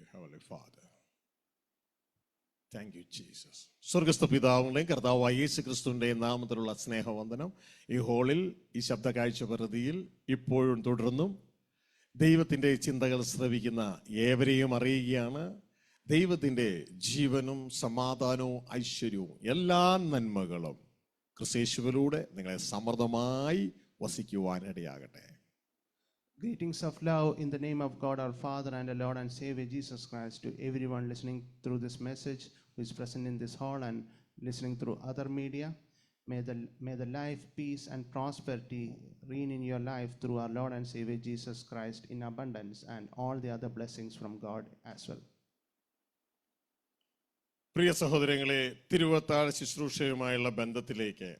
you, Heavenly Father. Thank you, Jesus. സ്വർഗസ്ഥ പിതാവിൻ്റെയും കർത്താവായ യേശു ക്രിസ്തുവിൻ്റെയും നാമത്തിലുള്ള സ്നേഹവന്ദനം ഈ ഹോളിൽ ഈ ശബ്ദ കാഴ്ച പരിധിയിൽ ഇപ്പോഴും തുടർന്നും ദൈവത്തിൻ്റെ ചിന്തകൾ ശ്രവിക്കുന്ന ഏവരെയും അറിയുകയാണ്. ദൈവത്തിൻ്റെ ജീവനും സമാധാനവും ഐശ്വര്യവും എല്ലാ നന്മകളും ക്രിസ്തുയേശുവിലൂടെ നിങ്ങളെ സമൃദ്ധമായി വസിക്കുവാനിടയാകട്ടെ. Greetings of love in the name of God our Father and our Lord and Savior Jesus Christ to everyone listening through this message who is present in this hall and listening through other media. May the life, peace and prosperity reign in your life through our Lord and Savior Jesus Christ in abundance and all the other blessings from God as well. പ്രിയ സഹോദരങ്ങളെ, തിരുവത്താഴ് ശുശ്രൂഷയുമായുള്ള ബന്ധത്തിലേക്ക്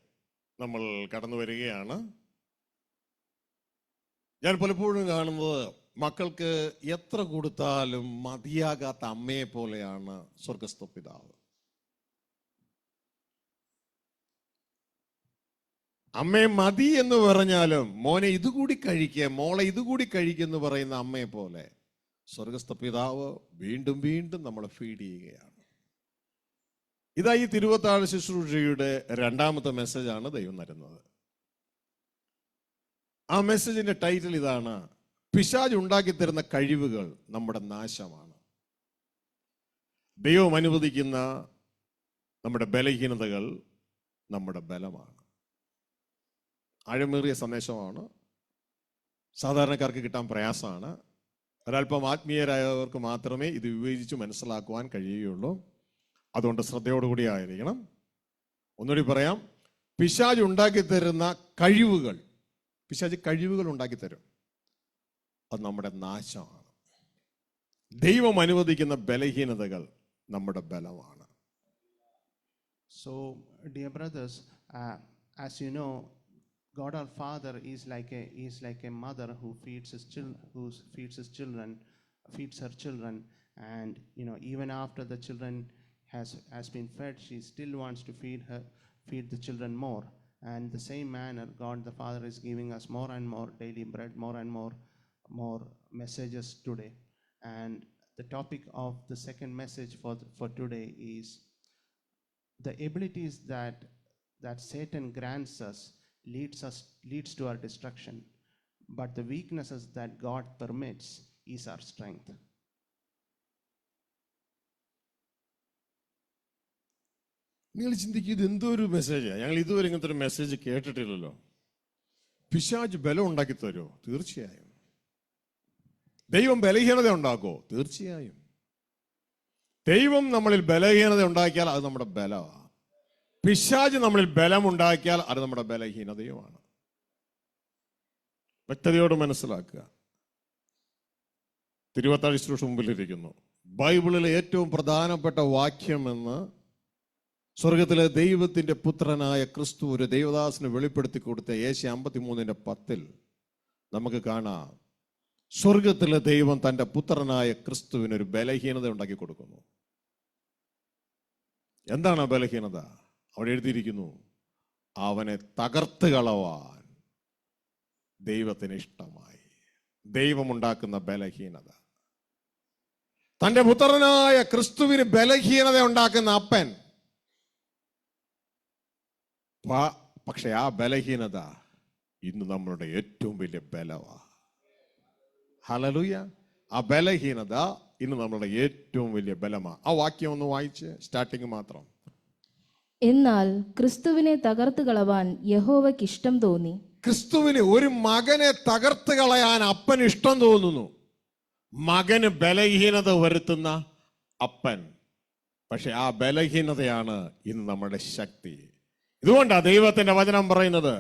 നമ്മൾ കടന്നു വരികയാണ്. ഞാൻ പലപ്പോഴും കാണുന്നത് മക്കൾക്ക് എത്ര കൊടുത്താലും മതിയാകാത്ത അമ്മയെ പോലെയാണ് സ്വർഗസ്ഥ പിതാവ്. അമ്മയെ മതി എന്ന് പറഞ്ഞാലും മോനെ ഇതുകൂടി കഴിക്കുക, മോളെ ഇതുകൂടി കഴിക്കുമെന്ന് പറയുന്ന അമ്മയെ പോലെ സ്വർഗസ്ഥ പിതാവ് വീണ്ടും വീണ്ടും നമ്മളെ ഫീഡ് ചെയ്യുകയാണ്. ഇതാ ഈ തിരുവത്താഴ് ശുശ്രൂഷയുടെ രണ്ടാമത്തെ മെസ്സേജാണ് ദൈവം തരുന്നത്. ആ മെസ്സേജിന്റെ ടൈറ്റിൽ ഇതാണ്: പിശാച് ഉണ്ടാക്കി തരുന്ന കഴിവുകൾ നമ്മുടെ നാശമാണ്. ദൈവം അനുവദിക്കുന്ന നമ്മുടെ ബലഹീനതകൾ നമ്മുടെ ബലമാണ്. ആഴമേറിയ സന്ദേശമാണ്. സാധാരണക്കാർക്ക് കിട്ടാൻ പ്രയാസമാണ്. ഒരല്പം ആത്മീയരായവർക്ക് മാത്രമേ ഇത് വിവേചിച്ച് മനസ്സിലാക്കുവാൻ കഴിയുകയുള്ളൂ. അതുകൊണ്ട് ശ്രദ്ധയോടുകൂടി ആയിരിക്കണം. ഒന്നുകൂടി പറയാം, പിശാച് ഉണ്ടാക്കി തരുന്ന കഴിവുകൾ, പിശാച് കഴിവുകൾ ഉണ്ടാക്കി തരും, അത് നമ്മുടെ നാശമാണ്. ദൈവം അനുവദിക്കുന്ന ബലഹീനതകൾ നമ്മുടെ ബലമാണ്. So, dear brothers, as you know, God our Father is like a mother who feeds her children, and even after the children has been fed, she still wants to feed the children more. And the same manner, God the Father is giving us more and more daily bread, more and more messages today. And the topic of the second message for today is the abilities that Satan grants us leads to our destruction, but the weaknesses that God permits is our strength. നിങ്ങൾ ചിന്തിക്കും, ഇത് എന്തൊരു മെസ്സേജാണ്, ഞങ്ങൾ ഇതുവരെ ഇങ്ങനത്തെ ഒരു message കേട്ടിട്ടില്ലല്ലോ. പിശാച് ബലം ഉണ്ടാക്കി തരുമോ? തീർച്ചയായും. ദൈവം ബലഹീനത ഉണ്ടാക്കുമോ? തീർച്ചയായും. ദൈവം നമ്മളിൽ ബലഹീനത ഉണ്ടാക്കിയാൽ അത് നമ്മുടെ ബലമാണ്. പിശാച് നമ്മളിൽ ബലം ഉണ്ടാക്കിയാൽ അത് നമ്മുടെ ബലഹീനതയുമാണ്. വ്യക്തതയോട് മനസ്സിലാക്കുക. തിരുവത്താഴ് ശുശ്രൂഷ മുമ്പിലിരിക്കുന്നു. ബൈബിളിലെ ഏറ്റവും പ്രധാനപ്പെട്ട വാക്യം എന്ന് സ്വർഗത്തിലെ ദൈവത്തിന്റെ പുത്രനായ ക്രിസ്തു ഒരു ദൈവദാസന് വെളിപ്പെടുത്തി കൊടുത്ത ഏശയ്യാ 53:10 നമുക്ക് കാണാം, സ്വർഗത്തിലെ ദൈവം തന്റെ പുത്രനായ ക്രിസ്തുവിന് ഒരു ബലഹീനത ഉണ്ടാക്കി കൊടുക്കുന്നു. എന്താണ് ആ ബലഹീനത? അവിടെ എഴുതിയിരിക്കുന്നു, അവനെ തകർത്ത് കളവാൻ ദൈവത്തിന് ഇഷ്ടമായി. ദൈവമുണ്ടാക്കുന്ന ബലഹീനത. തന്റെ പുത്രനായ ക്രിസ്തുവിന് ബലഹീനത ഉണ്ടാക്കുന്ന അപ്പൻ, പക്ഷെ ആ ബലഹീനത ഇന്ന് നമ്മളുടെ ഏറ്റവും വലിയ ബലമാണ്. ഹല്ലേലൂയ. ആ ബലഹീനത ഇന്ന് നമ്മളുടെ ഏറ്റവും വലിയ ബലമാണ്. ആ വാക്യം ഒന്ന് വായിച്ച്, സ്റ്റാർട്ടിങ് മാത്രം. എന്നാൽ ക്രിസ്തുവിനെ തകർത്ത് കളവാൻ യഹോവയ്ക്ക് ഇഷ്ടം തോന്നി. ക്രിസ്തുവിന് ഒരു മകനെ തകർത്ത് കളയാൻ അപ്പന് ഇഷ്ടം തോന്നുന്നു. മകന് ബലഹീനത വരുത്തുന്ന അപ്പൻ, പക്ഷെ ആ ബലഹീനതയാണ് ഇന്ന് നമ്മുടെ ശക്തി. ഇതുകൊണ്ടാണ് ദൈവത്തിന്റെ വചനം പറയുന്നത്,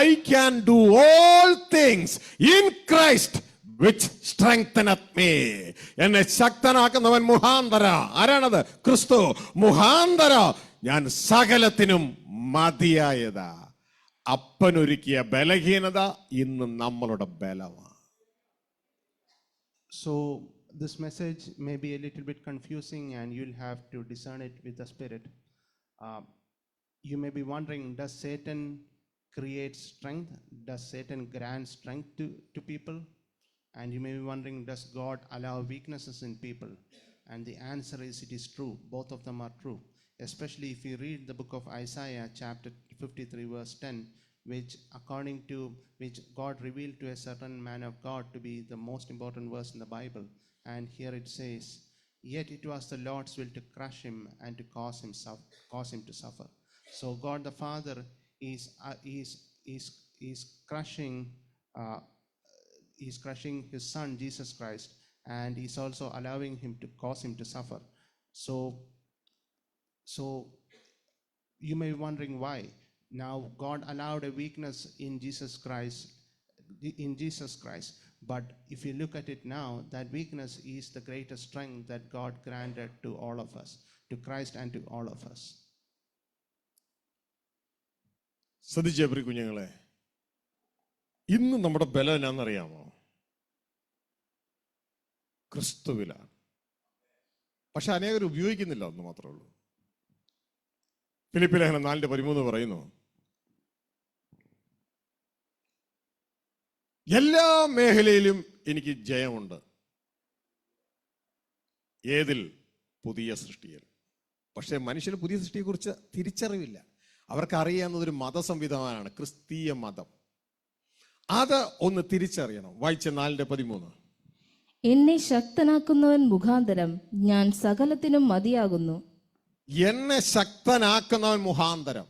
I can do all things in Christ which strengtheneth me. എന്നെ ശക്തനാക്കുന്നവൻ മുഖാന്തര. ആരാണത്? ക്രിസ്തു മുഖാന്തര ഞാൻ സകലത്തിനും മതിയായതാ. അപ്പനൊരുക്കിയ ബലഹീനത ഇന്ന് നമ്മളുടെ ബലമാണ്. So this message may be a little bit confusing and you'll have to discern it with the Spirit. You may be wondering, does Satan create strength? Does Satan grant strength to people? And you may be wondering, does God allow weaknesses in people? And the answer is, it is true. Both of them are true. Especially if you read the book of Isaiah, chapter 53, verse 10, which God revealed to a certain man of God to be the most important verse in the Bible. And here it says, "Yet it was the Lord's will to crush him and to cause him to suffer." So God the Father is crushing his Son Jesus Christ, and he's also allowing him to cause him to suffer. So you may be wondering why. Now God allowed a weakness in Jesus Christ, but if you look at it now, that weakness is the greatest strength that God granted to all of us, to Christ and to all of us. ശ്രദ്ധിച്ചേ പ്രിയ കുഞ്ഞുങ്ങളെ, ഇന്ന് നമ്മുടെ ബലം എന്നാണെന്നറിയാമോ? ക്രിസ്തുവിലാണ്. പക്ഷെ അനേകർ ഉപയോഗിക്കുന്നില്ല, ഒന്ന് മാത്രമേ ഉള്ളൂ. ഫിലിപ്പി ലേഖനം 4:13 പറയുന്നു, എല്ലാ മേഖലയിലും എനിക്ക് ജയമുണ്ട്. ഏതിൽ? പുതിയ സൃഷ്ടിയിൽ. പക്ഷെ മനുഷ്യന് പുതിയ സൃഷ്ടിയെക്കുറിച്ച് തിരിച്ചറിവില്ല. അവർക്ക് അറിയാവുന്നതൊരു മതസംവിധാനമാണ്, ക്രിസ്തീയ മതം. അത് ഒന്ന് തിരിച്ചറിയണം. വായിച്ച 4:13, എന്നെ ശക്തനാക്കുന്നവൻ മുഖാന്തരം ഞാൻ സകലത്തിനും മതിയാകുന്നു. എന്നെ ശക്തനാക്കുന്നവൻ മുഖാന്തരം.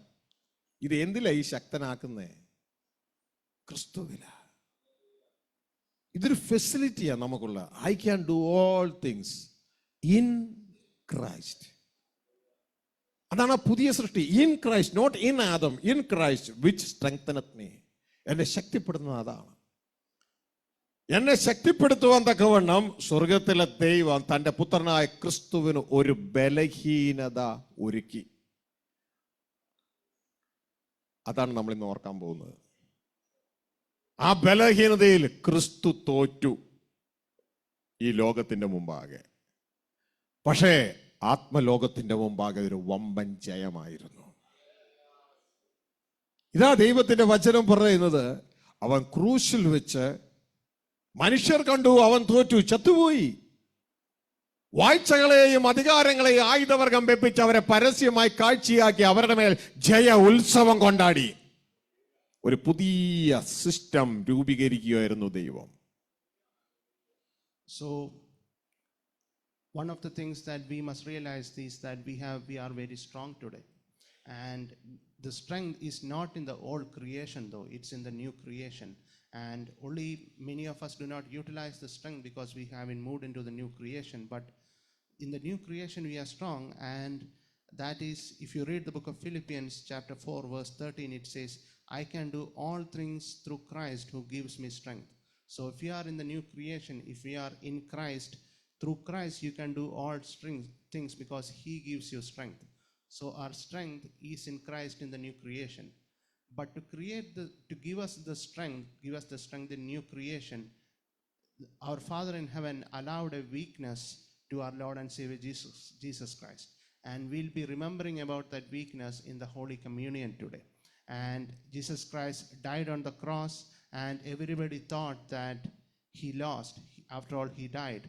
ഇത് എന്തിലാ ഈ ശക്തനാക്കുന്നേ? ക്രിസ്തുവില. ഇതൊരു ഫെസിലിറ്റിയാണ് നമുക്കുള്ള. I can do all things in Christ. അതാണ് പുതിയ സൃഷ്ടി. In Christ, not in Adam, in Christ which strengtheneth me. എന്നെ ശക്തിപ്പെടുത്തുന്നത് അതാണ്. എന്നെ ശക്തിപ്പെടുത്തുവാൻ തക്കവണ്ണം സ്വർഗത്തിലെ ദൈവം തന്റെ പുത്രനായ ക്രിസ്തുവിന് ഒരു ബലഹീനത ഒരുക്കി. അതാണ് നമ്മൾ ഇന്ന് ഓർക്കാൻ പോകുന്നത്. ആ ബലഹീനതയിൽ ക്രിസ്തു തോറ്റു ഈ ലോകത്തിന്റെ മുമ്പാകെ. പക്ഷേ ആത്മലോകത്തിന്റെ മുമ്പാകെ ഒരു വമ്പൻ ജയമായിരുന്നു. ഇതാ ദൈവത്തിന്റെ വചനം പറയുന്നത്. അവൻ ക്രൂശിൽ വെച്ച് മനുഷ്യർ കണ്ടു, അവൻ തോറ്റു, ചത്തുപോയി. വാഴ്ചകളെയും അധികാരങ്ങളെയും ആയുധവർഗം വെപ്പിച്ച് അവരെ പരസ്യമായി കാഴ്ചയാക്കി അവരുടെ മേൽ ജയ ഉത്സവം കൊണ്ടാടി. ഒരു പുതിയ സിസ്റ്റം രൂപീകരിക്കുകയായിരുന്നു ദൈവം. So one of the things that we must realize is that we are very strong today, and the strength is not in the old creation, though it's in the new creation. And only many of us do not utilize the strength because we haven't moved into the new creation. But in the new creation we are strong, and that is, if you read the book of Philippians chapter 4 verse 13, it says, "I can do all things through Christ who gives me strength." So if you are in the new creation, if we are in Christ, through Christ you can do all things because he gives you strength. So our strength is in Christ in the new creation. But to give us the strength in new creation, our Father in heaven allowed a weakness to our Lord and Savior Jesus Christ. And we'll be remembering about that weakness in the Holy Communion today. And Jesus Christ died on the cross, and everybody thought that he lost. After all, he died.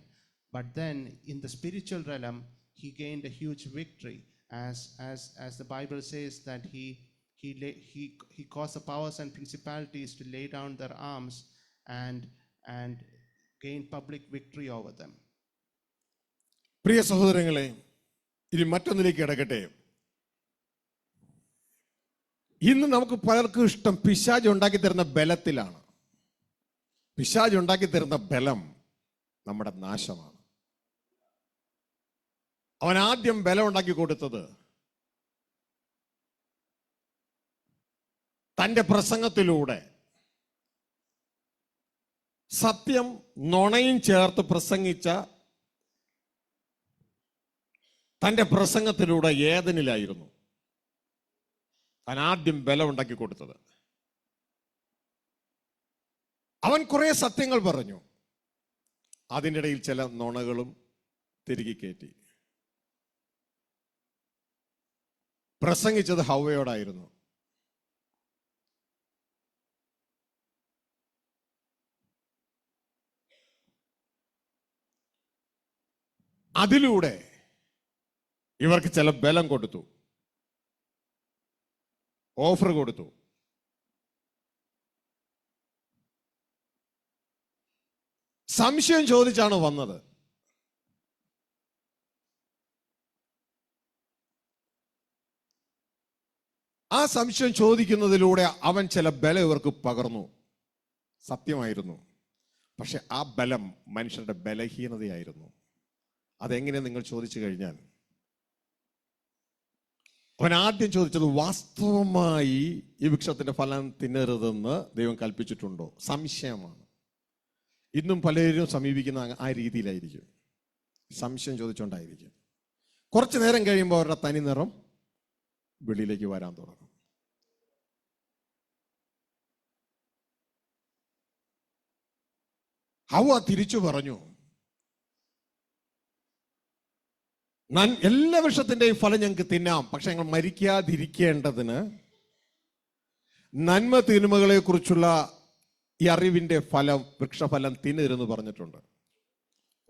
But then in the spiritual realm, he gained a huge victory, as the Bible says that he caused the powers and principalities to lay down their arms and gain public victory over them. പ്രിയ സഹോദരങ്ങളെ, ഇനി മറ്റൊന്നിലേക്ക് കിടക്കട്ടെ. ഇന്ന് നമുക്ക് പലർക്കും ഇഷ്ടം പിശാച് ഉണ്ടാക്കി തരുന്ന ബലത്തിലാണ്. പിശാച് ഉണ്ടാക്കി തരുന്ന ബലം നമ്മുടെ നാശമാണ്. അവൻ ആദ്യം ബലം ഉണ്ടാക്കി കൊടുത്തത് തന്റെ പ്രസംഗത്തിലൂടെ, സത്യം നുണയും ചേർത്ത് പ്രസംഗിച്ച തന്റെ പ്രസംഗത്തിലൂടെ ഏദനിലായിരുന്നു താൻ ആദ്യം ബലം ഉണ്ടാക്കി കൊടുത്തത്. അവൻ കുറെ സത്യങ്ങൾ പറഞ്ഞു, അതിൻ്റെ ഇടയിൽ ചില നുണകളും തിരികെ കയറ്റി. പ്രസംഗിച്ചത് ഹവ്വയോടായിരുന്നു. അതിലൂടെ ഇവർക്ക് ചില ബലം കൊടുത്തു, ഓഫർ കൊടുത്തു. സംശയം ചോദിച്ചാണ് വന്നത്. ആ സംശയം ചോദിക്കുന്നതിലൂടെ അവൻ ചില ബലം ഇവർക്ക് പകർന്നു. സത്യമായിരുന്നു, പക്ഷെ ആ ബലം മനുഷ്യരുടെ ബലഹീനതയായിരുന്നു. അതെങ്ങനെ നിങ്ങൾ ചോദിച്ചു കഴിഞ്ഞാൽ, അവൻ ആദ്യം ചോദിച്ചത് വാസ്തവമായി ഈ വൃക്ഷത്തിന്റെ ഫലം തിന്നരുതെന്ന് ദൈവം കൽപ്പിച്ചിട്ടുണ്ടോ? സംശയമാണ്. ഇന്നും പലരും സമീപിക്കുന്ന ആ രീതിയിലായിരിക്കും, സംശയം ചോദിച്ചുകൊണ്ടായിരിക്കും. കുറച്ചു നേരം കഴിയുമ്പോൾ അവരുടെ തനി നിറം വെളിയിലേക്ക് വരാൻ തുടങ്ങും. ഹവ്വ തിരിച്ചു പറഞ്ഞു, എല്ലാ വൃക്ഷത്തിന്റെയും ഫലം ഞങ്ങൾക്ക് തിന്നാം, പക്ഷെ ഞങ്ങൾ മരിക്കാതിരിക്കേണ്ടതിന് നന്മ തിന്മകളെ കുറിച്ചുള്ള ഈ അറിവിന്റെ ഫലം, വൃക്ഷഫലം തിന്നരുതെന്ന് പറഞ്ഞിട്ടുണ്ട്.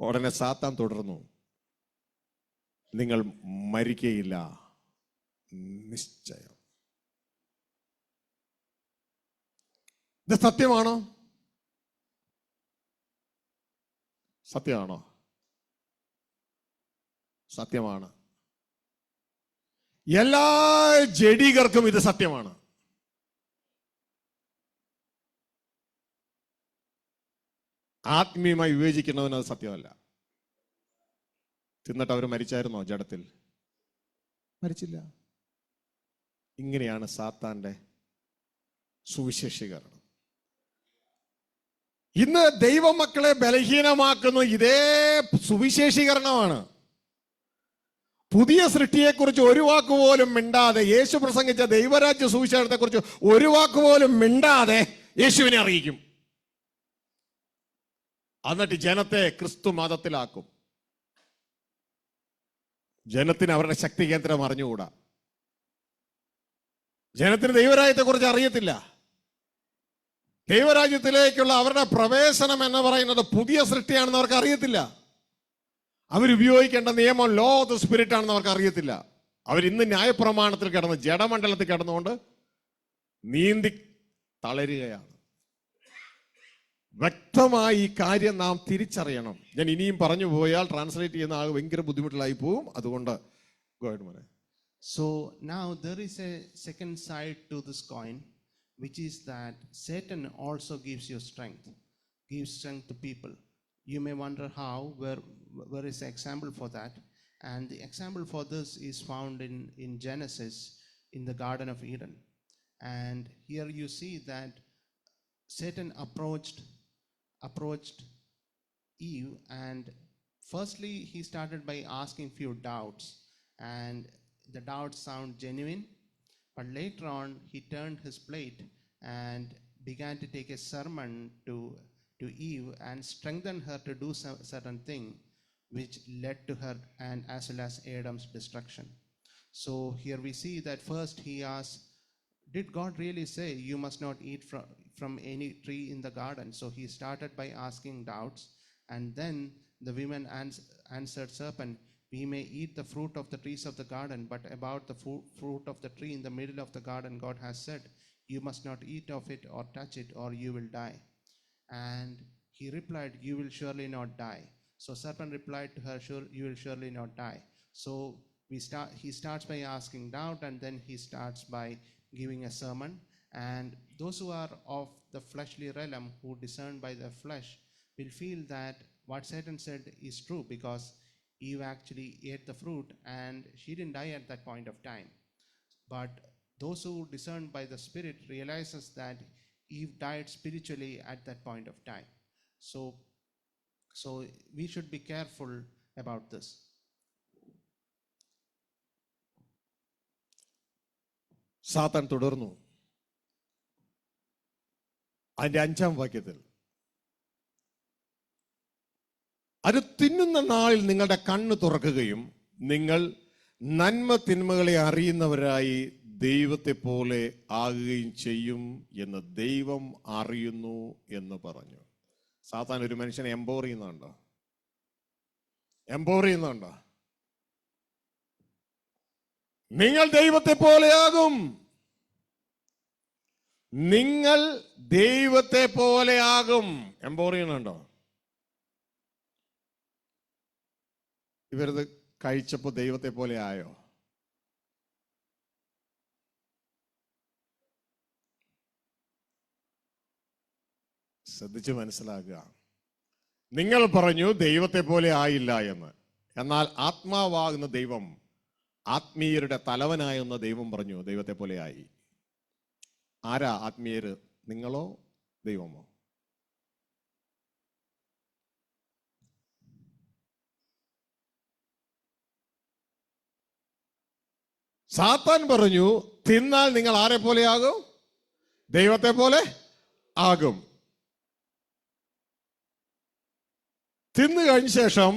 ഉടനെ സാത്താൻ തുടർന്നു, നിങ്ങൾ മരിക്കയില്ല നിശ്ചയം. ഇത് സത്യമാണോ? സത്യമാണോ? സത്യമാണ്. എല്ലാ ജഡികർക്കും ഇത് സത്യമാണ്. ആത്മീയമായി വിവേചിക്കുന്നതിന് അത് സത്യമല്ല. തിന്നിട്ട് അവർ മരിച്ചായിരുന്നോ? ജഡത്തിൽ മരിച്ചില്ല. ഇങ്ങനെയാണ് സാത്താന്റെ സുവിശേഷീകരണം. ഇന്ന് ദൈവമക്കളെ ബലഹീനമാക്കുന്ന ഇതേ സുവിശേഷീകരണമാണ്. പുതിയ സൃഷ്ടിയെക്കുറിച്ച് ഒരു വാക്കുപോലും മിണ്ടാതെ, യേശു പ്രസംഗിച്ച ദൈവരാജ്യ സുവിശേഷത്തെക്കുറിച്ച് ഒരു വാക്കുപോലും മിണ്ടാതെ യേശുവിനെ അറിയിക്കും. എന്നിട്ട് ജനത്തെ ക്രിസ്തു മതത്തിലാക്കും. ജനത്തിന് അവരുടെ ശക്തി കേന്ദ്രം അറിഞ്ഞുകൂടാ. ജനത്തിന് ദൈവരാജ്യത്തെക്കുറിച്ച് അറിയത്തില്ല. ദൈവരാജ്യത്തിലേക്കുള്ള അവരുടെ പ്രവേശനം എന്ന് പറയുന്നത് പുതിയ സൃഷ്ടിയാണെന്ന് അവർക്ക് അറിയത്തില്ല. അവരുപയോഗിക്കേണ്ട നിയമം ലോ ഓഫ് ദ സ്പിരിറ്റ് ആണെന്ന് അവർക്ക് അറിയത്തില്ല. അവരിന്ന് ന്യായപ്രമാണത്തിൽ കിടന്ന്, ജഡമണ്ഡലത്തിൽ കിടന്നുകൊണ്ട് നീന്തി തളരുകയാണ്. വ്യക്തമായി ഈ കാര്യം നാം തിരിച്ചറിയണം. ഞാൻ ഇനിയും പറഞ്ഞു പോയാൽ ട്രാൻസ്ലേറ്റ് ചെയ്യുന്ന ആൾ ഭയങ്കര ബുദ്ധിമുട്ടിലായി പോവും. അതുകൊണ്ട് So now there is a second side to this coin, which is that Satan also gives you strength, gives strength to people. You may wonder how, where is the example for that? And the example for this is found in Genesis, in the Garden of Eden. And here you see that Satan approached Eve, and firstly he started by asking few doubts, and the doubts sound genuine, but later on he turned his plate and began to take a sermon to Eve and strengthen her to do some certain thing, which led to her and as well as Adam's destruction. So here we see that first he asked, did God really say you must not eat from any tree in the garden? So he started by asking doubts, and then the women answered serpent, we may eat the fruit of the trees of the garden, but about the fruit of the tree in the middle of the garden, God has said, you must not eat of it or touch it, or you will die. And he replied, you will surely not die. So serpent replied to her, sure, you will surely not die. So he starts by asking doubt, and then he starts by giving a sermon. And those who are of the fleshly realm, who discern by the flesh, will feel that what Satan said is true, because Eve actually ate the fruit and she didn't die at that point of time. But those who discern by the Spirit realizes that Eve died spiritually at that point of time. So we should be careful about this. സാത്താൻ തുടർന്നു. അതിന്റെ 5-ാം വാക്യത്തിൽ, അത് തിന്നുന്ന നാളിൽ നിങ്ങളുടെ കണ്ണ് തുറക്കുകയും നിങ്ങൾ നന്മ തിന്മകളെ അറിയുന്നവരായി ദൈവത്തെ പോലെ ആകുകയും ചെയ്യും എന്ന് ദൈവം അറിയുന്നു എന്ന് പറഞ്ഞു. സാത്താൻ ഒരു മനുഷ്യനെ എംപവർ ചെയ്യുന്നുണ്ടോ? എംപവർ ചെയ്യുന്നുണ്ടോ? നിങ്ങൾ ദൈവത്തെ പോലെയാകും. നിങ്ങൾ ദൈവത്തെ പോലെയാകും. എംപവർ ചെയ്യുന്നുണ്ടോ? ഇവരത് കഴിച്ചപ്പോ ദൈവത്തെ പോലെ ആയോ? ശ്രദ്ധിച്ച് മനസ്സിലാക്കുക. നിങ്ങൾ പറഞ്ഞു ദൈവത്തെ പോലെ ആയില്ല എന്ന്. എന്നാൽ ആത്മാവാകുന്ന ദൈവം, ആത്മീയരുടെ തലവനായെന്ന ദൈവം പറഞ്ഞു ദൈവത്തെ പോലെ ആയി. ആരാ ആത്മീയര്? നിങ്ങളോ ദൈവമോ? സാത്താൻ പറഞ്ഞു തിന്നാൽ നിങ്ങൾ ആരെ പോലെയാകും? ദൈവത്തെ പോലെ ആകും. തിന്നു കഴിഞ്ഞ ശേഷം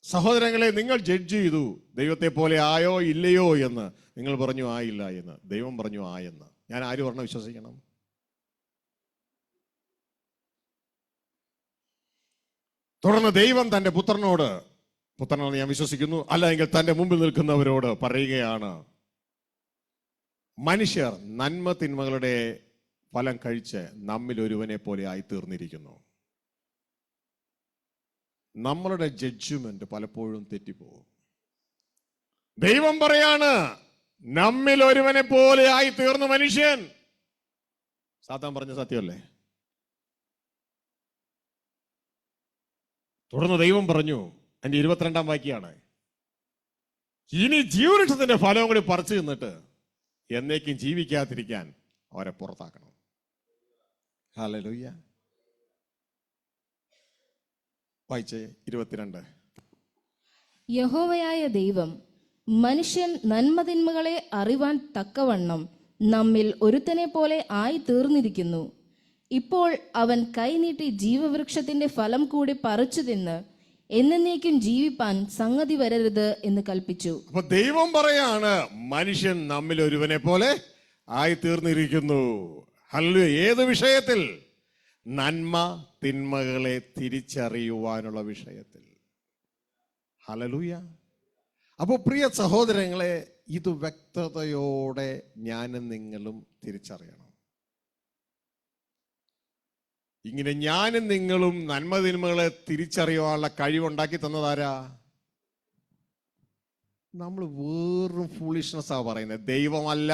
സഹോദരങ്ങളെ നിങ്ങൾ ജഡ്ജ് ചെയ്തു, ദൈവത്തെ പോലെ ആയോ ഇല്ലയോ എന്ന്. നിങ്ങൾ പറഞ്ഞു ആയില്ല എന്ന്. ദൈവം പറഞ്ഞു ആയെന്ന്. ഞാൻ ആര് പറഞ്ഞ വിശ്വസിക്കണം? തുടർന്ന് ദൈവം തന്റെ പുത്രനാണ് ഞാൻ വിശ്വസിക്കുന്നു, അല്ലെങ്കിൽ തന്റെ മുമ്പിൽ നിൽക്കുന്നവരോട് പറയുകയാണ്, മനുഷ്യർ നന്മ തിന്മകളുടെ ഫലം കഴിച്ച് നമ്മിൽ ഒരുവനെ പോലെ ആയി തീർന്നിരിക്കുന്നു. നമ്മളുടെ ജഡ്ജ്മെന്റ് പലപ്പോഴും തെറ്റിപ്പോകും. ദൈവം പറയാണ് നമ്മിൽ ഒരുവനെ പോലെ ആയി തീർന്നു മനുഷ്യൻ. സാത്താൻ പറഞ്ഞ സത്യമല്ലേ? തുടർന്ന് ദൈവം പറഞ്ഞു, അതിന്റെ 22-ാം വാക്യാണ്, ഇനി ജീവവൃക്ഷത്തിന്റെ ഫലവും കൂടി പറിച്ചു നിന്നിട്ട് എന്നേക്കും ജീവിക്കാതിരിക്കാൻ അവരെ പുറത്താക്കണം. ഹല്ലേലൂയ. വായിച്ചേ 22. യഹോവയായ ദൈവം മനുഷ്യൻ നന്മതിന്മകളെ അറിവാൻ തക്കവണ്ണം നമ്മിൽ ഒരുത്തനെ പോലെ ആയി തീർന്നിരിക്കുന്നു. ഇപ്പോൾ അവൻ കൈനീട്ടി ജീവവൃക്ഷത്തിന്റെ ഫലം കൂടി പറിച്ചു തിന്ന് എന്നേക്കും ജീവിപ്പാൻ സംഗതി വരരുത് എന്ന് കൽപ്പിച്ചു. അപ്പൊ ദൈവം പറയാണ് മനുഷ്യൻ നമ്മിൽ ഒരുവനെ പോലെ ആയി തീർന്നിരിക്കുന്നു. ഹല്ലേലൂയ. ഏത് വിഷയത്തിൽ? നന്മ തിന്മകളെ തിരിച്ചറിയുവാനുള്ള വിഷയത്തിൽ. ഹല്ലേലൂയ. അപ്പോൾ പ്രിയ സഹോദരങ്ങളെ, ഇത് വ്യക്തതയോടെ ഞാനും നിങ്ങളും തിരിച്ചറിയണം. ഇങ്ങനെ ഞാനും നിങ്ങളും നന്മ തിന്മകളെ തിരിച്ചറിയാനുള്ള കഴിവുണ്ടാക്കി തന്നതാരാ? നമ്മൾ വേറും ഫൂളിഷ്നെസ്സാ പറയുന്നത്, ദൈവമല്ല,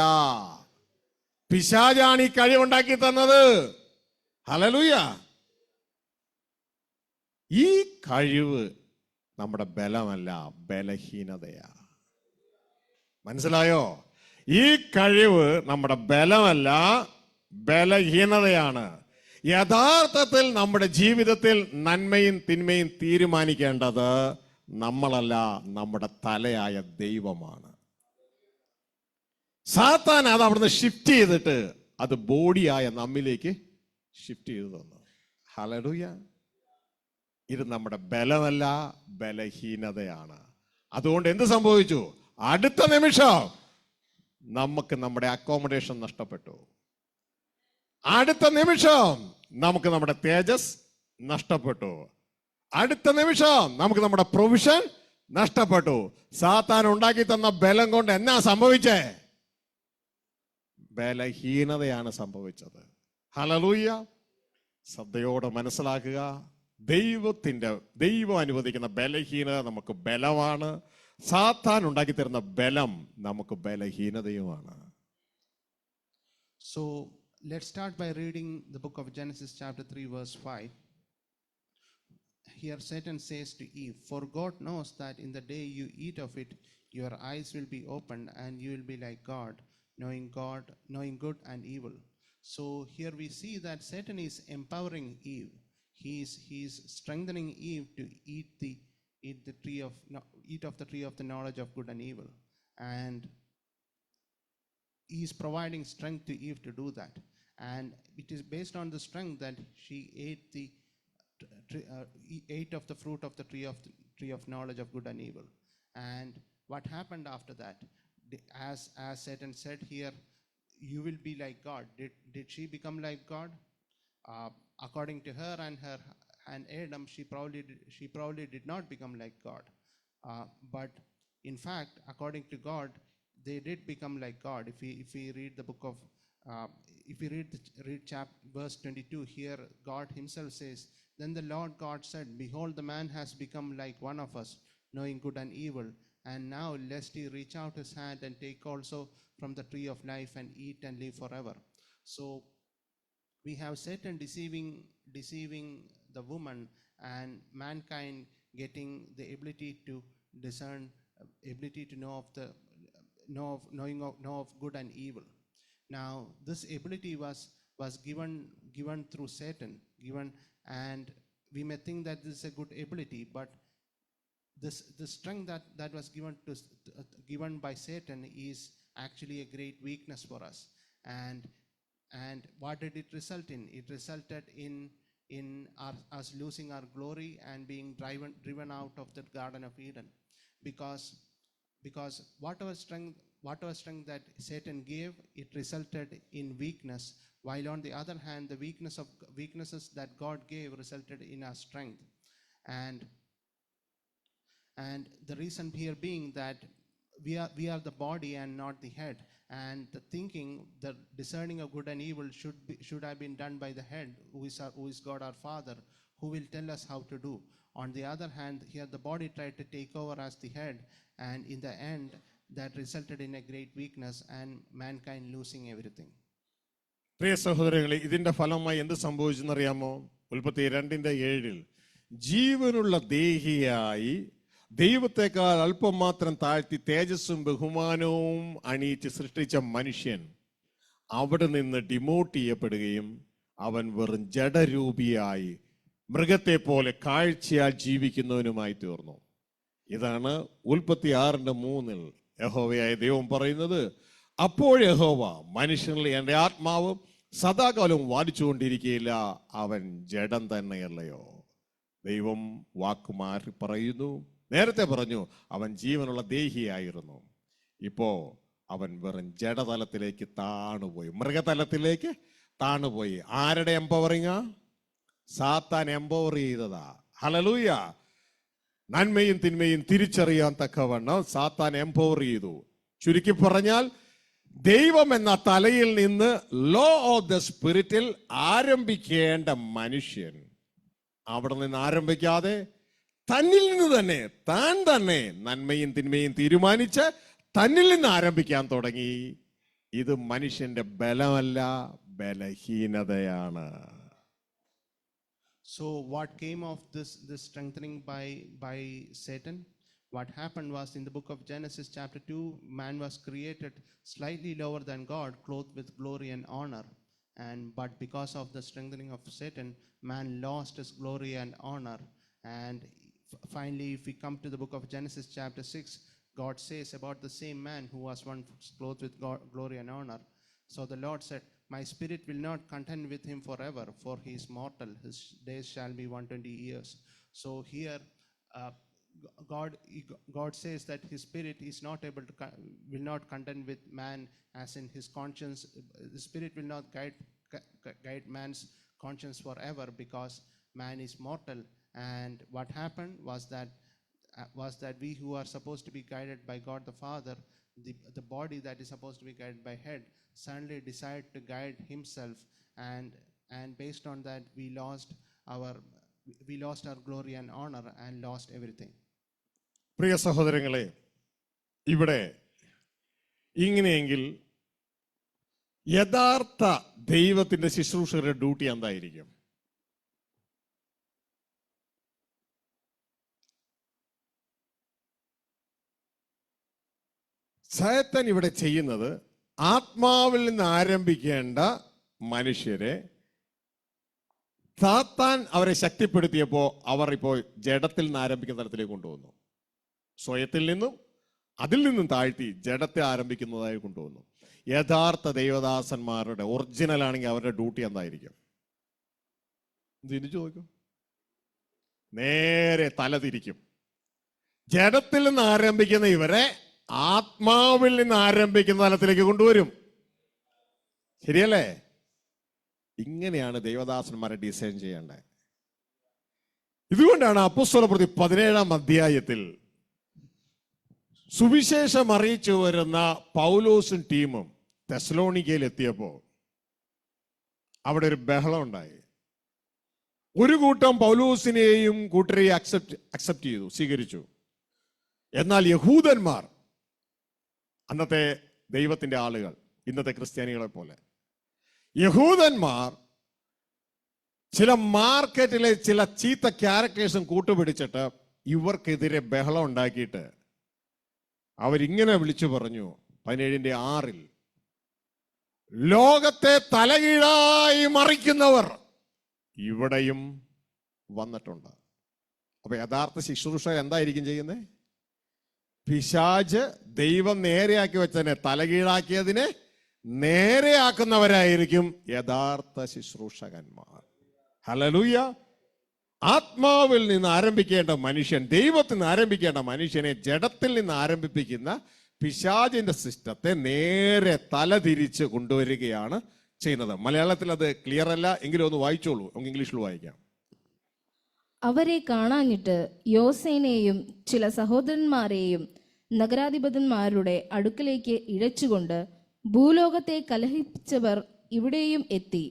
പിശാചാണ് ഈ കഴിവുണ്ടാക്കി തന്നത്. ഹല്ലേലൂയ. ഈ കഴിവ് നമ്മുടെ ബലമല്ല, ബലഹീനതയാ. മനസ്സിലായോ? ഈ കഴിവ് നമ്മുടെ ബലമല്ല, ബലഹീനതയാണ്. യഥാർത്ഥത്തിൽ നമ്മുടെ ജീവിതത്തിൽ നന്മയും തിന്മയും തീരുമാനിക്കേണ്ടത് നമ്മളല്ല, നമ്മുടെ തലയായ ദൈവമാണ്. സാത്താൻ അത് അവിടുന്ന് ഷിഫ്റ്റ് ചെയ്തിട്ട് അത് ബോഡിയായ നമ്മിലേക്ക് ഷിഫ്റ്റ് ചെയ്തു തന്നു. ഹല്ലേലൂയ. ഇത് നമ്മുടെ ബലമല്ല, ബലഹീനതയാണ്. അതുകൊണ്ട് എന്ത് സംഭവിച്ചു? അടുത്ത നിമിഷം നമുക്ക് നമ്മുടെ അക്കോമഡേഷൻ നഷ്ടപ്പെട്ടു. അടുത്ത നിമിഷം നമുക്ക് നമ്മുടെ തേജസ് നഷ്ടപ്പെട്ടു. അടുത്ത നിമിഷം നമുക്ക് നമ്മുടെ പ്രൊവിഷൻ നഷ്ടപ്പെട്ടു. സാത്താൻ ഉണ്ടാക്കി തന്ന ബലം കൊണ്ട് എന്നാ സംഭവിച്ചേ? ബലഹീനതയാണ് സംഭവിച്ചത്. ഹല്ലേലൂയ. ശ്രദ്ധയോടെ മനസ്സിലാക്കുക, ദൈവം അനുവദിക്കുന്ന ബലഹീനത നമുക്ക് ബലമാണ്. സാത്താൻ ഉണ്ടാക്കി തരുന്ന ബലം നമുക്ക് ബലഹീനതയുമാണ്. So let's start by reading the book of Genesis chapter 3 verse 5. Here Satan says to Eve, "For God knows that in the day you eat of it, your eyes will be opened and you will be like God, knowing good and evil." So here we see that Satan is empowering Eve. He's strengthening Eve to eat of the tree of the knowledge of good and evil, and he's providing strength to Eve to do that. And it is based on the strength that she ate of the fruit of the tree of knowledge of good and evil. And what happened after that? As Satan said here, you will be like God. Did she become like God? According to her and Adam, she probably did not become like God. But in fact, according to God, they did become like God. If we read the book of if we read verse 22 here, God himself says, "Then the Lord God said, Behold, the man has become like one of us, knowing good and evil. And now lest he reach out his hand and take also from the tree of life and eat and live forever." So we have Satan deceiving the woman, and mankind getting the ability to discern, ability to know of good and evil. Now this ability was given through Satan, and we may think that this is a good ability, but the strength that was given by Satan is actually a great weakness for us. And what did it result in? It resulted in us losing our glory and being driven out of the Garden of Eden, because whatever strength that Satan gave, it resulted in weakness, while on the other hand, the weaknesses that God gave resulted in our strength. And the reason here being that we are the body and not the head, and the discerning of good and evil should have been done by the head, who is God our Father, who will tell us how to do. On the other hand, here the body tried to take over as the head, and in the end that resulted in a great weakness and mankind losing everything. പ്രിയ സഹോദരങ്ങളെ, ഇതിന്റെ ഫലമായി എന്ത് സംഭവിച്ചെന്നറിയാമോ? ഉൽപ്പത്തി 2:7 ജീവനുള്ള ദേഹിയായി ദൈവത്തെക്കാൾ അല്പം മാത്രം താഴ്ത്തി തേജസ്സും ബഹുമാനവും അണിയിച്ച് സൃഷ്ടിച്ച മനുഷ്യൻ അവിടെ നിന്ന് ഡിമോട്ട് ചെയ്യപ്പെടുകയും അവൻ വെറും ജഡരൂപിയായി മൃഗത്തെ പോലെ കാഴ്ചയാൽ ജീവിക്കുന്നവനുമായി തീർന്നു. ഇതാണ് ഉൽപ്പത്തി 6:3 യഹോവയായ ദൈവം പറയുന്നത്. അപ്പോൾ യഹോവ മനുഷ്യനിൽ എൻ്റെ ആത്മാവ് സദാകാലവും വാദിച്ചുകൊണ്ടിരിക്കുകയില്ല, അവൻ ജഡം തന്നെയല്ലയോ. ദൈവം വാക്കുമാറി പറയുന്നു. നേരത്തെ പറഞ്ഞു അവൻ ജീവനുള്ള ദേഹിയായിരുന്നു, ഇപ്പോ അവൻ വെറും ജഡതലത്തിലേക്ക് താണുപോയി, മൃഗതലത്തിലേക്ക് താണുപോയി. ആരുടെ എംപവറിങ്ങാ? സാത്താൻ എംപവർ ചെയ്തതാ. ഹല്ലേലൂയ. നന്മയും തിന്മയും തിരിച്ചറിയാൻ തക്കവണ്ണം സാത്താൻ എംപവർ ചെയ്തു. ചുരുക്കി പറഞ്ഞാൽ, ദൈവം എന്ന തലയിൽ നിന്ന് ലോ ഓഫ് ദ സ്പിരിറ്റിൽ ആരംഭിക്കേണ്ട മനുഷ്യൻ അവിടെ നിന്ന് ആരംഭിക്കാതെ തന്നിൽ നിന്ന് തന്നെ താൻ തന്നെ നന്മയും തിന്മയും തീരുമാനിച്ച് തന്നിൽ നിന്ന് ആരംഭിക്കാൻ തുടങ്ങി. ഇത് മനുഷ്യന്റെ ബലമല്ല, ബലഹീനതയാണ്. So what came of this strengthening by Satan? What happened was, in the book of Genesis chapter 2, man was created slightly lower than God, clothed with glory and honor. But because of the strengthening of Satan, man lost his glory and honor. And finally, if we come to the book of Genesis chapter 6, God says about the same man who was once clothed with glory and honor. So the Lord said, My spirit will not contend with him forever, for he is mortal. His days shall be 120 years. So here, God says that his spirit is not able to will not contend with man, as in his conscience. The spirit will not guide man's conscience forever, because man is mortal. And what happened was that we who are supposed to be guided by God the Father, the body that is supposed to be guided by head, suddenly decided to guide himself, and based on that we lost our glory and honor and lost everything. പ്രിയ സഹോദരങ്ങളെ, ഇവിടെ ഇങ്ങനെയെങ്കിൽ യഥാർത്ഥ ദൈവത്തിന്റെ ശുശ്രൂഷകരുടെ duty എന്തായിരിക്കും? സാത്താൻ ഇവിടെ ചെയ്യുന്നത്, ആത്മാവിൽ നിന്ന് ആരംഭിക്കേണ്ട മനുഷ്യരെ സാത്താൻ അവരെ ശക്തിപ്പെടുത്തിയപ്പോൾ അവർ ഇപ്പോൾ ജഡത്തിൽ നിന്ന് ആരംഭിക്കുന്ന തലത്തിലേക്ക് കൊണ്ടുവന്നു. സ്വയത്തിൽ നിന്നും അതിൽ നിന്നും താഴ്ത്തി ജഡത്തെ ആരംഭിക്കുന്നതായി കൊണ്ടുവന്നു. യഥാർത്ഥ ദൈവദാസന്മാരുടെ ഒറിജിനൽ ആണെങ്കിൽ അവരുടെ ഡ്യൂട്ടി എന്തായിരിക്കും? ചോദിക്കും. നേരെ തല തിരിക്കും. ജഡത്തിൽ നിന്ന് ആരംഭിക്കുന്ന ഇവരെ ആത്മാവിൽ നിന്ന് ആരംഭിക്കുന്ന തലത്തിലേക്ക് കൊണ്ടുവരും. ശരിയല്ലേ? ഇങ്ങനെയാണ് ദൈവദാസന്മാരെ ഡിസൈൻ ചെയ്യേണ്ടത്. ഇതുകൊണ്ടാണ് അപ്പോസ്തലപ്രവൃത്തി 17-ാം അധ്യായത്തിൽ സുവിശേഷം അറിയിച്ചു വരുന്ന പൗലോസും ടീമും തെസ്സലോനിക്കയിൽ എത്തിയപ്പോൾ അവിടെ ഒരു ബഹളം ഉണ്ടായി. ഒരു കൂട്ടം പൗലോസിനെയും കൂട്ടരെയും അക്സെപ്റ്റ് ചെയ്തു, സ്വീകരിച്ചു. എന്നാൽ യഹൂദന്മാർ, അന്നത്തെ ദൈവത്തിന്റെ ആളുകൾ, ഇന്നത്തെ ക്രിസ്ത്യാനികളെ പോലെ യഹൂദന്മാർ ചില മാർക്കറ്റിലെ ചില ചീത്ത ക്യാരക്ടേഴ്സും കൂട്ടുപിടിച്ചിട്ട് ഇവർക്കെതിരെ ബഹളം ഉണ്ടാക്കിയിട്ട് അവരിങ്ങനെ വിളിച്ചു പറഞ്ഞു 17-6 ലോകത്തെ തലകീഴായി മറിക്കുന്നവർ ഇവിടെയും വന്നിട്ടുണ്ട്. അപ്പൊ യഥാർത്ഥ ശുശ്രൂഷ എന്തായിരിക്കും ചെയ്യുന്നത്? പിശാച് ദൈവം നേരെയാക്കി വെച്ചതിനെ തലകീഴാക്കിയതിനെ നേരെയാക്കുന്നവരായിരിക്കും യഥാർത്ഥ ശുശ്രൂഷകന്മാർ. ഹല്ലേലൂയ. ആത്മാവിൽ നിന്ന് ആരംഭിക്കേണ്ട മനുഷ്യൻ, ദൈവത്തിൽ നിന്ന് ആരംഭിക്കേണ്ട മനുഷ്യനെ ജഡത്തിൽ നിന്ന് ആരംഭിപ്പിക്കുന്ന പിശാചിന്റെ സിസ്റ്റത്തെ നേരെ തലതിരിച്ച് കൊണ്ടുവരികയാണ് ചെയ്യുന്നത്. മലയാളത്തിൽ അത് ക്ലിയർ അല്ല, എങ്കിലും ഒന്ന് വായിച്ചോളൂ, നമുക്ക് ഇംഗ്ലീഷിൽ വായിക്കാം. അവരെ കാണാഞ്ഞിട്ട് യോസേനെയും ചില സഹോദരന്മാരെയും നഗരാധിപന്മാരുടെ അടുക്കലേക്ക് ഇഴച്ചുകൊണ്ട് ഭൂലോകത്തെ കലഹിപ്പിച്ചവർ ഇവിടെയും എത്തി.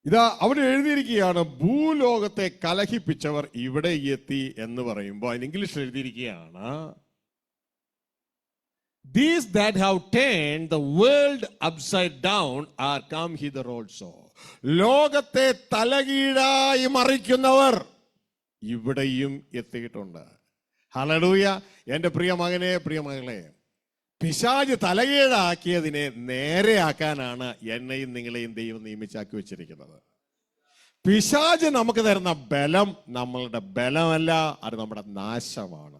ഇതാ അവിടെ എഴുതിയിരിക്കുകയാണ്, ഭൂലോകത്തെ കലഹിപ്പിച്ചവർ ഇവിടെ എത്തി എന്ന് പറയുമ്പോൾ അതിന് ഇംഗ്ലീഷിൽ എഴുതിയിരിക്കുകയാണ്, these that have turned the world upside down are come hither also. ലോകത്തെ തലകീഴായി മറിക്കുന്നവർ ഇവിടെയും എത്തിയിട്ടുണ്ട്. ഹല്ലേലൂയ. എൻ്റെ പ്രിയ മകനെ, പ്രിയ മകളെ, പിശാച് തലകീഴാക്കിയതിനെ നേരെയാക്കാനാണ് എന്നെയും നിങ്ങളെയും ദൈവം നിയമിച്ചാക്കി വെച്ചിരിക്കുന്നത്. പിശാച് നമുക്ക് തരുന്ന ബലം നമ്മളുടെ ബലമല്ല, അത് നമ്മുടെ നാശമാണ്.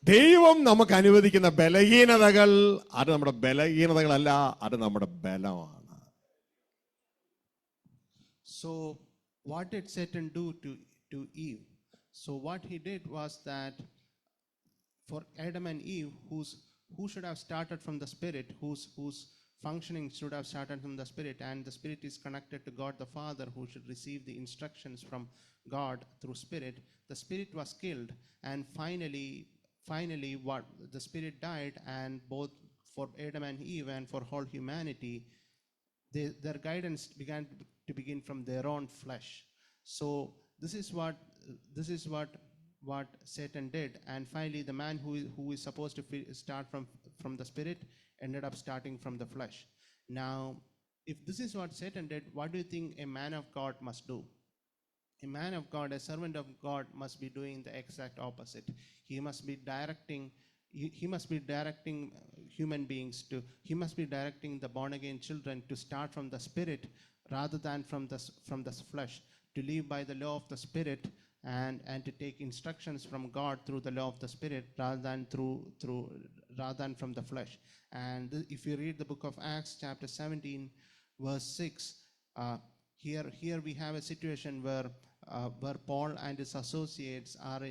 ദൈവം നമുക്ക് അനുവദിക്കുന്ന ബലഹീനതകൾ അത് നമ്മുടെ ബലഹീനതകളല്ല, അത് നമ്മുടെ ബലമാണ്. So what did Satan do to Eve? So what he did was that for Adam and Eve, who should have started from the Spirit, whose functioning should have started from the Spirit, and the Spirit is connected to God the Father, who should receive the instructions from God through Spirit. The Spirit was killed, and finally what the Spirit died, and both for Adam and Eve and for whole humanity, their guidance began to begin from their own flesh. So this is what Satan did, and finally the man who is supposed to start from the Spirit ended up starting from the flesh. Now, if this is what Satan did, what do you think a man of God must do? A man of God, a servant of God, must be doing the exact opposite. He must be directing human beings he must be directing the born again children to start from the Spirit rather than from the flesh, to live by the law of the Spirit and to take instructions from God through the law of the Spirit rather than from the flesh. And if you read the book of Acts chapter 17 verse 6, here we have a situation where Paul and his associates are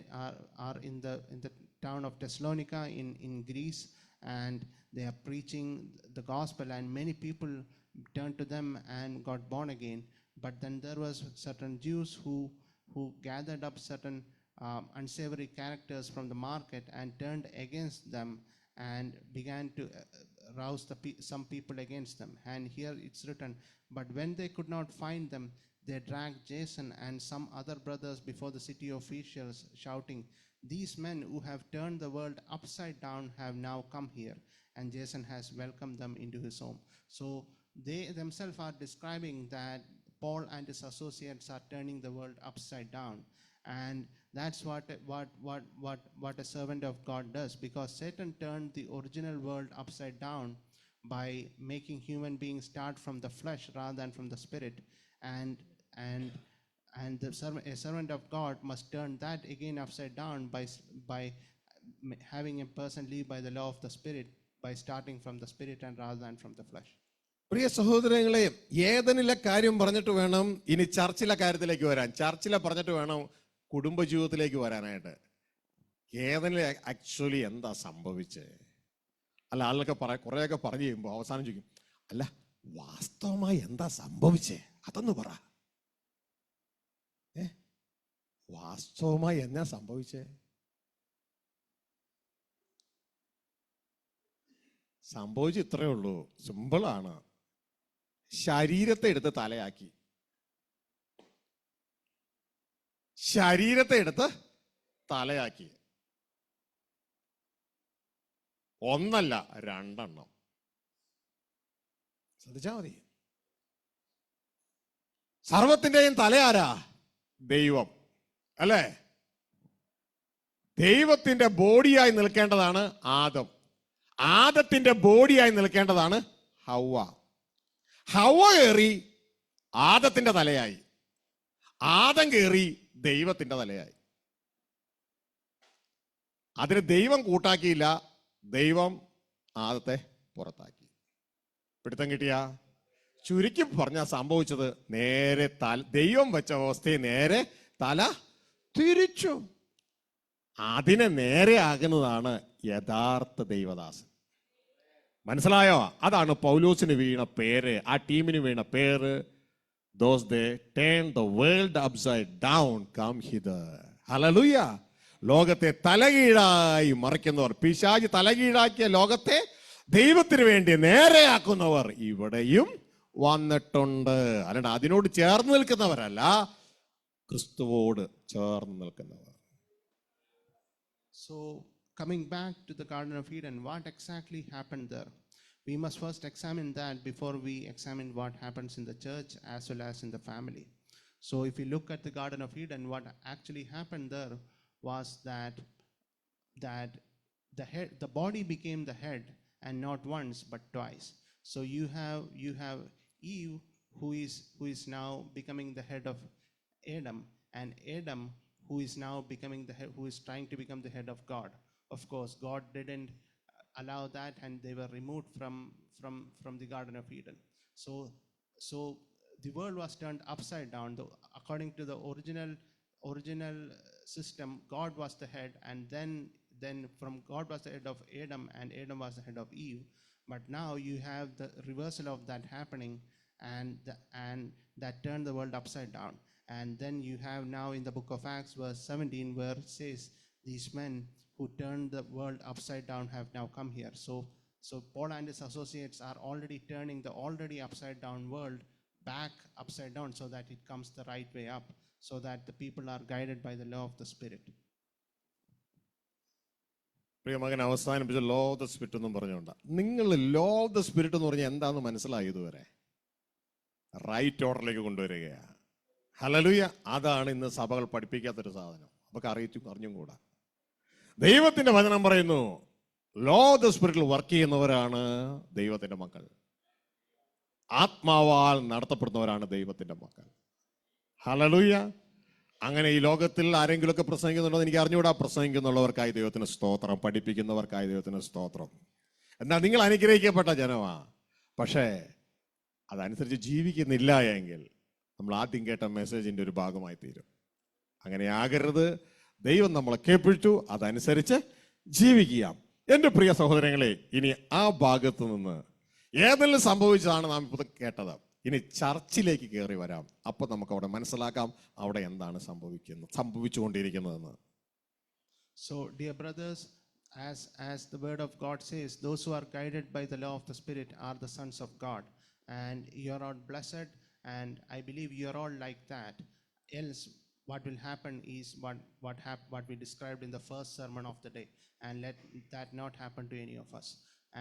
in the town of Thessalonica in Greece, and they are preaching the gospel, and many people turned to them and got born again. But then there was certain Jews who gathered up certain unsavory characters from the market and turned against them and began to rouse some people against them. And here it's written, but when they could not find them, they dragged Jason and some other brothers before the city officials, shouting, these men who have turned the world upside down have now come here, and Jason has welcomed them into his home. So they themselves are describing that Paul and his associates are turning the world upside down, and that's what a servant of God does, because Satan turned the original world upside down by making human beings start from the flesh rather than from the Spirit, and a servant of God must turn that again upside down by having a person live by the law of the Spirit, by starting from the Spirit and rather than from the flesh. പ്രിയ സഹോദരങ്ങളെ, ഏതെനിലെ കാര്യം പറഞ്ഞിട്ട് വേണം ഇനി ചർച്ചിലെ കാര്യത്തിലേക്ക് വരാൻ, ചർച്ചിലെ പറഞ്ഞിട്ട് വേണം കുടുംബജീവിതത്തിലേക്ക് വരാനായിട്ട്. ഏതെനിലെ ആക്ച്വലി എന്താ സംഭവിച്ചേ? അല്ല, ആളുകളൊക്കെ കുറേയൊക്കെ പറഞ്ഞു കഴിയുമ്പോൾ അവസാനം ചോദിക്കും, അല്ല വാസ്തവമായി എന്താ സംഭവിച്ചേ, അതൊന്ന് പറ. വാസ്തവമായി എന്നാ സംഭവിച്ചേ? സംഭവിച്ചു ഇത്രയേ ഉള്ളൂ, സിമ്പിളാണ്. ശരീരത്തെ എടുത്ത് തലയാക്കി. ശരീരത്തെ എടുത്ത് തലയാക്കി. ഒന്നല്ല, രണ്ടെണ്ണം. ശ്രദ്ധിച്ചാ മതി. സർവത്തിന്റെയും തലയാരാ? ദൈവം അല്ലേ? ദൈവത്തിന്റെ ബോഡിയായി നിൽക്കേണ്ടതാണ് ആദം. ആദത്തിന്റെ ബോഡിയായി നിൽക്കേണ്ടതാണ് ഹവ്വ. ഹവ്വ കയറി ആദത്തിന്റെ തലയായി, ആദം കയറി ദൈവത്തിന്റെ തലയായി. അതിന് ദൈവം കൂട്ടാക്കിയില്ല, ദൈവം ആദത്തെ പുറത്താക്കി. പിടുത്തം കിട്ടിയ? ചുരുക്കി പറഞ്ഞാൽ സംഭവിച്ചത് നേരെ ദൈവം വെച്ച അവസ്ഥയെ നേരെ തല തിരിച്ചു. അതിനെ നേരെ ആകുന്നതാണ് യഥാർത്ഥ ദൈവദാസൻ. മനസ്സിലായോ? അതാണ് പൗലോസിന് വീണ പേര്, ആ ടീമിന് വീണ പേര്. Those they turn the world upside down come hither. Hallelujah. ലോകത്തെ തലകീഴായി മറിക്കുന്നവർ, പിശാച് തലകീഴാക്കിയ ലോകത്തെ ദൈവത്തിന് വേണ്ടി നേരെയാക്കുന്നവർ ഇവിടെയും വന്നിട്ടുണ്ട്. അല്ലാണ്ട് അതിനോട് ചേർന്ന് നിൽക്കുന്നവരല്ല, ക്രിസ്തുവോട് ചേർന്ന് നിൽക്കുന്നവർ. So, coming back to the Garden of Eden, what exactly happened there? We must first examine that before we examine what happens in the church as well as in the family. So, if you look at the Garden of Eden, what actually happened there was that the body became the head, and not once but twice. So you have Eve who is now becoming the head of Adam, and Adam who is now becoming the head, who is trying to become the head of God. Of course, God didn't allow that, and they were removed from the Garden of Eden. So the world was turned upside down. According to the original system, God was the head, and then from God was the head of Adam, and Adam was the head of Eve. But now you have the reversal of that happening, and that turned the world upside down. And then you have now in the book of Acts verse 17 where it says these men who turned the world upside down have now come here. So Paul and his associates are already turning the already upside down world back upside down so that it comes the right way up, so that the people are guided by the law of the Spirit. പ്രിയ മകൻ അവസാനിപ്പിച്ച law of the spirit എന്നും പറഞ്ഞുകൊണ്ട്, നിങ്ങൾ law of the spirit എന്ന് പറഞ്ഞാൽ എന്താണെന്ന് മനസ്സിലായി ഇതുവരെ? Right ഓർഡറിലേക്ക് കൊണ്ടുവരികയാണ്. ഹല്ലേലൂയ. അതാണ് ഇന്ന് സഭകൾ പഠിപ്പിക്കാത്തൊരു സാധനം. നമുക്ക് അറിഞ്ഞും കൂടാ. ദൈവത്തിന്റെ വചനം പറയുന്നു, ലോ ഓഫ് ദ സ്പിരിറ്റിൽ വർക്ക് ചെയ്യുന്നവരാണ് ദൈവത്തിന്റെ മക്കൾ. ആത്മാവാൽ നടത്തപ്പെടുന്നവരാണ് ദൈവത്തിന്റെ മക്കൾ. ഹല്ലേലൂയ. അങ്ങനെ ഈ ലോകത്തിൽ ആരെങ്കിലുമൊക്കെ പ്രസംഗിക്കുന്നുണ്ടോ എന്ന് എനിക്ക് അറിഞ്ഞുകൂടാ. പ്രസംഗിക്കുന്നുള്ളവർക്കായി ദൈവത്തിന് സ്തോത്രം, പഠിപ്പിക്കുന്നവർക്കായി ദൈവത്തിന് സ്തോത്രം. എന്നാൽ നിങ്ങൾ അനുഗ്രഹിക്കപ്പെട്ട ജനമാ. പക്ഷേ അതനുസരിച്ച് ജീവിക്കുന്നില്ല എങ്കിൽ നമ്മൾ ആദ്യം കേട്ട മെസ്സേജിന്റെ ഒരു ഭാഗമായി തീരും. അങ്ങനെ ആകരുത്. ദൈവം നമ്മളെ കേൾപ്പിച്ചു, അതനുസരിച്ച് ജീവിക്കുക. എൻ്റെ പ്രിയ സഹോദരങ്ങളെ, ഇനി ആ ഭാഗത്ത് നിന്ന് ഏതെല്ലാം സംഭവിച്ചതാണ് നാം ഇപ്പോൾ കേട്ടത്. ഇനി ചർച്ചിലേക്ക് കയറി വരാം. അപ്പൊ നമുക്ക് അവിടെ മനസ്സിലാക്കാം അവിടെ എന്താണ് സംഭവിച്ചുകൊണ്ടിരിക്കുന്നതെന്ന്. So dear brothers, as the word of God says, those who are guided by the law of the Spirit are the sons of God, and you are all blessed, and I believe you are all like that. Else what will happen is what we described in the first sermon of the day, and let that not happen to any of us.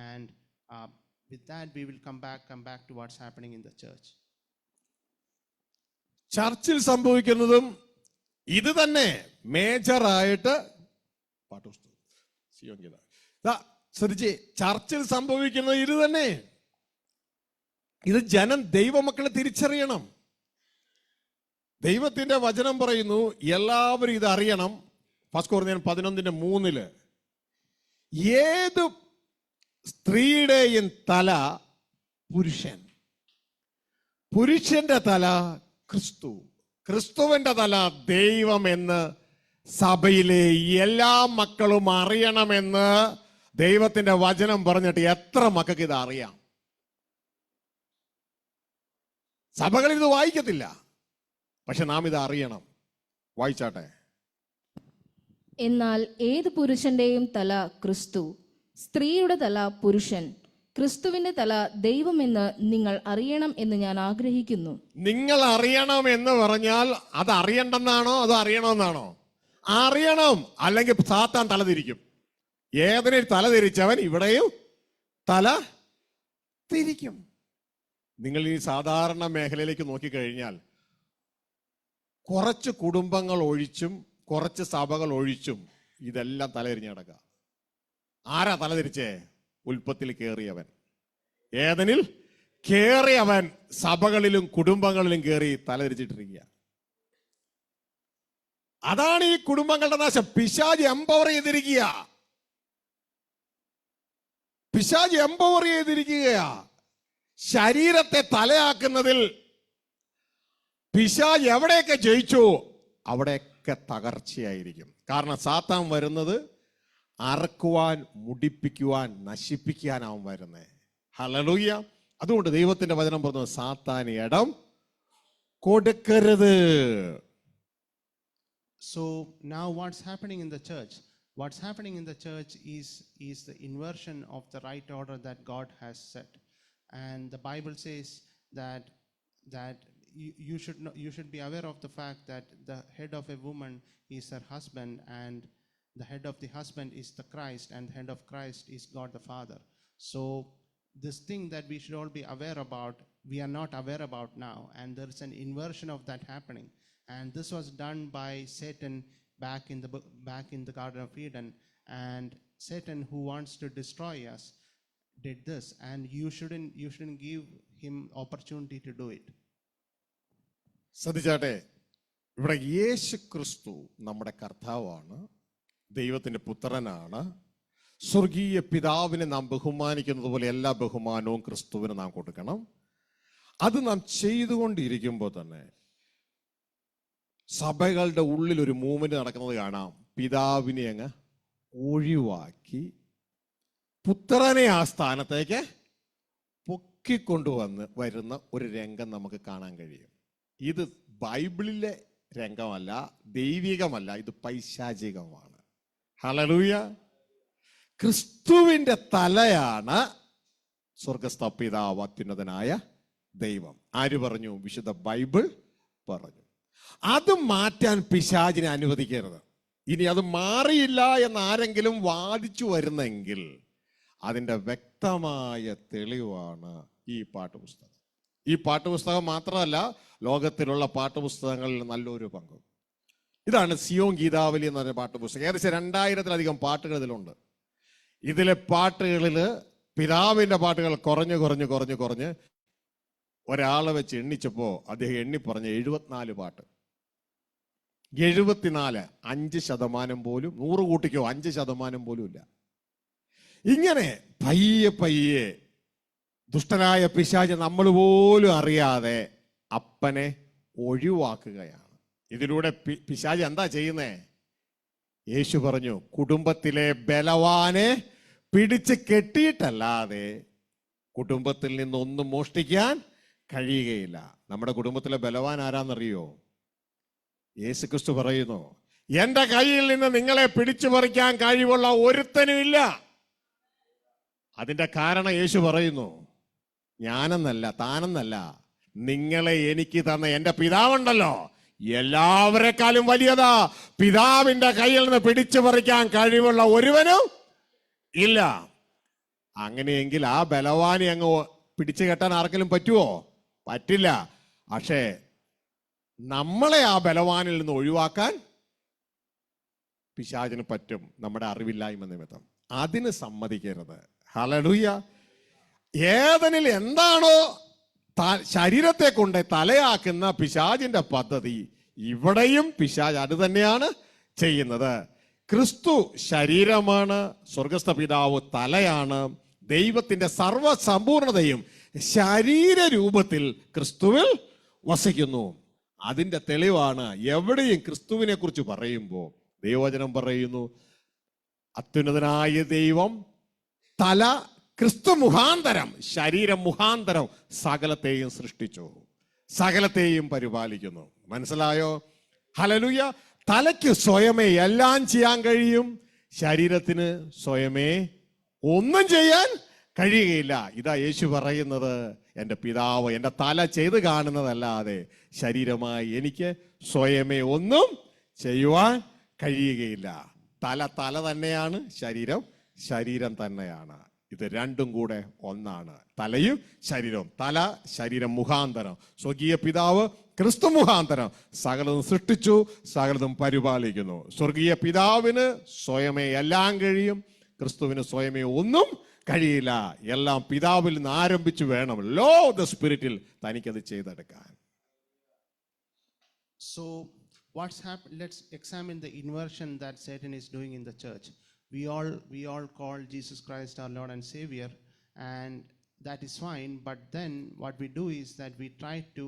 And with that we will come back to what's happening in the church. ചർച്ചിൽ സംഭവിക്കുന്നതും ഇത് തന്നെ മേജറായിട്ട് ശ്രദ്ധിച്ച്, ചർച്ചിൽ സംഭവിക്കുന്നത് ഇത് തന്നെ. ഇത് ജനം ദൈവമക്കളെ തിരിച്ചറിയണം. ദൈവത്തിന്റെ വചനം പറയുന്നു എല്ലാവരും ഇത് അറിയണം. 1 Corinthians 11:3 ഏത് സ്ത്രീയുടെയും തല പുരുഷൻ, പുരുഷന്റെ തല ക്രിസ്തു, ക്രിസ്തുവിന്റെ തല ദൈവം എന്ന് സഭയിലെ എല്ലാ മക്കളും അറിയണമെന്ന് ദൈവത്തിന്റെ വചനം പറഞ്ഞിട്ട് എത്ര മക്കൾക്ക് ഇത് അറിയാം? സഭകളിൽ ഇത് വായിക്കത്തില്ല, പക്ഷെ നാം ഇത് അറിയണം. വായിച്ചാട്ടെ. എന്നാൽ ഏത് പുരുഷന്റെയും തല ക്രിസ്തു, സ്ത്രീയുടെ തല പുരുഷൻ, ക്രിസ്തുവിന്റെ തല ദൈവമെന്ന് നിങ്ങൾ അറിയണം എന്ന് ഞാൻ ആഗ്രഹിക്കുന്നു. നിങ്ങൾ അറിയണം എന്ന് പറഞ്ഞാൽ അത് അറിയണ്ടെന്നാണോ അതോ അറിയണമെന്നാണോ? അറിയണം, അല്ലെങ്കിൽ സാത്താൻ തലതിരിക്കും. ഏതിനെ തലതിരിച്ചവൻ ഇവിടെയും തല തിരിക്കും. നിങ്ങൾ ഈ സാധാരണ മേഖലയിലേക്ക് നോക്കിക്കഴിഞ്ഞാൽ കുറച്ച് കുടുംബങ്ങൾ ഒഴിച്ചും കുറച്ച് സഭകൾ ഒഴിച്ചും ഇതെല്ലാം തലതിരിഞ്ഞ് കിടക്കുക. ആരാ തലതിരിച്ചേ? ഉൽപ്പത്തിൽ കയറിയവൻ, ഏദനിൽ കയറിയവൻ സഭകളിലും കുടുംബങ്ങളിലും കയറി തലതിരിച്ചിട്ടിരിക്കുക. അതാണ് ഈ കുടുംബങ്ങളുടെ നാശം. പിശാച് എംപവർ ചെയ്തിരിക്കുക. പിശാച് എംപവർ ചെയ്തിരിക്കുകയാ. ശരീരത്തെ തലയാക്കുന്നതിൽ പിശാച് എവിടെയൊക്കെ ജയിച്ചു അവിടെയൊക്കെ തകർച്ചയായിരിക്കും. കാരണം സാത്താൻ വരുന്നത് അറക്കുവാൻ, മുടിപ്പിക്കുവാൻ, നശിപ്പിക്കാനാവും വരുന്നേ. ഹല്ലേലൂയ. അതുകൊണ്ട് ദൈവത്തിന്റെ വചനം പറഞ്ഞു, സാത്താന് ഇടം കൊടുക്കരുത്. So now what's happening in the church? What's happening in the church is the inversion of the right order that God has set. And the Bible says that you should be aware of the fact that the head of a woman is her husband, and the head of the husband is the Christ, and the head of Christ is God the Father. So this thing that we should all be aware about, we are not aware about now, and there is an inversion of that happening. And this was done by Satan back in the Garden of Eden. And Satan, who wants to destroy us, did this, and you shouldn't give him opportunity to do it. ശ്രദ്ധിച്ചാട്ടെ, ഇവിടെ യേശു ക്രിസ്തു നമ്മുടെ കർത്താവാണ്, ദൈവത്തിന്റെ പുത്രനാണ്. സ്വർഗീയ പിതാവിനെ നാം ബഹുമാനിക്കുന്നത് പോലെ എല്ലാ ബഹുമാനവും ക്രിസ്തുവിന് നാം കൊടുക്കണം. അത് നാം ചെയ്തുകൊണ്ടിരിക്കുമ്പോൾ തന്നെ സഭകളുടെ ഉള്ളിൽ ഒരു മൂവ്മെന്റ് നടക്കുന്നത് കാണാം. പിതാവിനെ അങ്ങ് ഒഴിവാക്കി പുത്രനെ ആ സ്ഥാനത്തേക്ക് പൊക്കിക്കൊണ്ടുവന്ന് വരുന്ന ഒരു രംഗം നമുക്ക് കാണാൻ കഴിയും. ഇത് ബൈബിളിലെ രംഗമല്ല, ദൈവികമല്ല, ഇത് പൈശാചികമാണ്. ഹല്ലേലൂയ. ക്രിസ്തുവിന്റെ തലയാണ് സ്വർഗസ്ഥ പിതാവ്, അത്യുന്നതനായ ദൈവം. ആര് പറഞ്ഞു? വിശുദ്ധ ബൈബിൾ പറഞ്ഞു. അത് മാറ്റാൻ പിശാചിനെ അനുവദിക്കരുത്. ഇനി അത് മാറിയില്ല എന്ന് ആരെങ്കിലും വാദിച്ചു വരുന്നെങ്കിൽ അതിൻ്റെ വ്യക്തമായ തെളിവാണ് ഈ പാഠപുസ്തകം. ഈ പാഠപുസ്തകം മാത്രമല്ല, ലോകത്തിലുള്ള പാഠപുസ്തകങ്ങളിൽ നല്ലൊരു പങ്കും. ഇതാണ് സിയോൻ ഗീതാവലി എന്ന് പറഞ്ഞ പാഠപുസ്തകം. ഏകദേശം 2000-ലധികം പാട്ടുകൾ ഇതിലുണ്ട്. ഇതിലെ പാട്ടുകളിൽ പിതാവിൻ്റെ പാട്ടുകൾ കുറഞ്ഞ് ഒരാളെ വെച്ച് എണ്ണിച്ചപ്പോൾ അദ്ദേഹം എണ്ണി പറഞ്ഞ 74 പാട്ട്. 74, 5% പോലും, 100 കൂട്ടിക്കോ 5% പോലും ഇല്ല. ഇങ്ങനെ പയ്യെ ദുഷ്ടനായ പിശാച് നമ്മൾ പോലും അറിയാതെ അപ്പനെ ഒഴിവാക്കുകയാണ്. ഇതിലൂടെ പിശാച് എന്താ ചെയ്യുന്നേ? യേശു പറഞ്ഞു, കുടുംബത്തിലെ ബലവാനെ പിടിച്ച് കെട്ടിയിട്ടല്ലാതെ കുടുംബത്തിൽ നിന്നൊന്നും മോഷ്ടിക്കാൻ കഴിയുകയില്ല. നമ്മുടെ കുടുംബത്തിലെ ബലവാൻ ആരാന്നറിയോ? യേശു ക്രിസ്തു പറയുന്നു, എന്റെ കയ്യിൽ നിന്ന് നിങ്ങളെ പിടിച്ചു പറിക്കാൻ കഴിവുള്ള ഒരുത്തനും ഇല്ല. അതിന്റെ കാരണം യേശു പറയുന്നു, ഞാനെന്നല്ല, താനെന്നല്ല, നിങ്ങളെ എനിക്ക് തന്ന എന്റെ പിതാവുണ്ടല്ലോ, എല്ലാവരെക്കാളും വലിയതാ. പിതാവിന്റെ കയ്യിൽ നിന്ന് പിടിച്ചു പറിക്കാൻ കഴിവുള്ള ഒരുവനും ഇല്ല. അങ്ങനെയെങ്കിൽ ആ ബലവാനെ അങ്ങ് പിടിച്ചു കെട്ടാൻ ആർക്കെങ്കിലും പറ്റുമോ? പറ്റില്ല. പക്ഷേ നമ്മളെ ആ ബലവാനിൽ നിന്ന് ഒഴിവാക്കാൻ പിശാചിന് പറ്റും, നമ്മുടെ അറിവില്ലായ്മ നിമിത്തം. അതിന് സമ്മതിക്കരുത്. ഹല്ലേലൂയ. ഏദനിൽ എന്താണോ ശരീരത്തെ കൊണ്ട് തലയാക്കുന്ന പിശാചിന്റെ പദ്ധതി, ഇവിടെയും പിശാച് അത് തന്നെയാണ് ചെയ്യുന്നത്. ക്രിസ്തു ശരീരമാണ്, സ്വർഗസ്ഥ പിതാവ് തലയാണ്. ദൈവത്തിന്റെ സർവസമ്പൂർണതയും ശരീരരൂപത്തിൽ ക്രിസ്തുവിൽ വസിക്കുന്നു. അതിന്റെ തെളിവാണ് എവിടെയും ക്രിസ്തുവിനെ കുറിച്ച് പറയുമ്പോൾ ദൈവവചനം പറയുന്നു, അത്യുന്നതനായ ദൈവം തല ക്രിസ്തു മുഖാന്തരം, ശരീരം മുഖാന്തരം സകലത്തെയും സൃഷ്ടിച്ചു, സകലത്തെയും പരിപാലിക്കുന്നു. മനസ്സിലായോ? ഹല്ലേലൂയ. തലയ്ക്ക് സ്വയമേ എല്ലാം ചെയ്യാൻ കഴിയും, ശരീരത്തിന് സ്വയമേ ഒന്നും ചെയ്യാൻ കഴിയുകയില്ല. ഇതാ യേശു പറയുന്നത്, എൻ്റെ പിതാവ് എൻ്റെ തല ചെയ്ത് കാണുന്നതല്ലാതെ ശരീരമായി എനിക്ക് സ്വയമേ ഒന്നും ചെയ്യുവാൻ കഴിയുകയില്ല. തല തല തന്നെയാണ്, ശരീരം ശരീരം തന്നെയാണ്. ഇത് രണ്ടും കൂടെ ഒന്നാണ്, തലയും ശരീരവും. തല ശരീരം മുഖാന്തരം സ്വർഗീയ പിതാവ് ക്രിസ്തു മുഖാന്തരം സകലതും സൃഷ്ടിച്ചു, സകലതും പരിപാലിക്കുന്നു. സ്വർഗീയ പിതാവിന് സ്വയമേ എല്ലാം കഴിയും, ക്രിസ്തുവിന് സ്വയമേ ഒന്നും കഴിയില്ല. എല്ലാം പിതാവിൽ നിന്ന് ആരംഭിച്ചു വേണം ലോ ദ സ്പിരിറ്റിൽ തനിക്കത് ചെയ്തെടുക്കാൻ. So, what's happened? Let's examine the inversion that Satan is doing in the church. We all call Jesus Christ our Lord and Savior, and that is fine. But then what we do is that we try to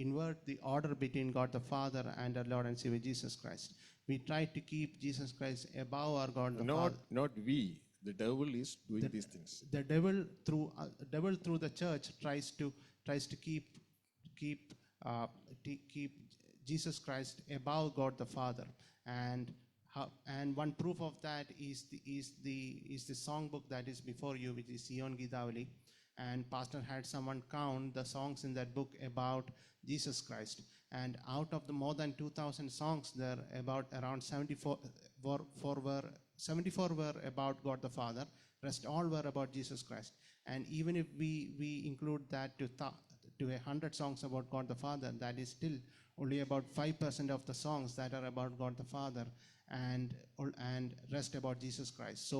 invert the order between God the Father and our Lord and Savior Jesus Christ. We try to keep Jesus Christ above our God the Father. Not we. The devil is doing these things. The devil through the church tries to keep Jesus Christ above God the Father, and one proof of that is the songbook that is before you, which is Sion Gidavali, and pastor had someone count the songs in that book about Jesus Christ, and out of the more than 2,000 songs, there about around 74 were about God the Father. Rest all were about Jesus Christ. And even if we include that to 100 songs about God the Father, that is still only about 5% of the songs that are about God the Father, and rest about Jesus Christ. So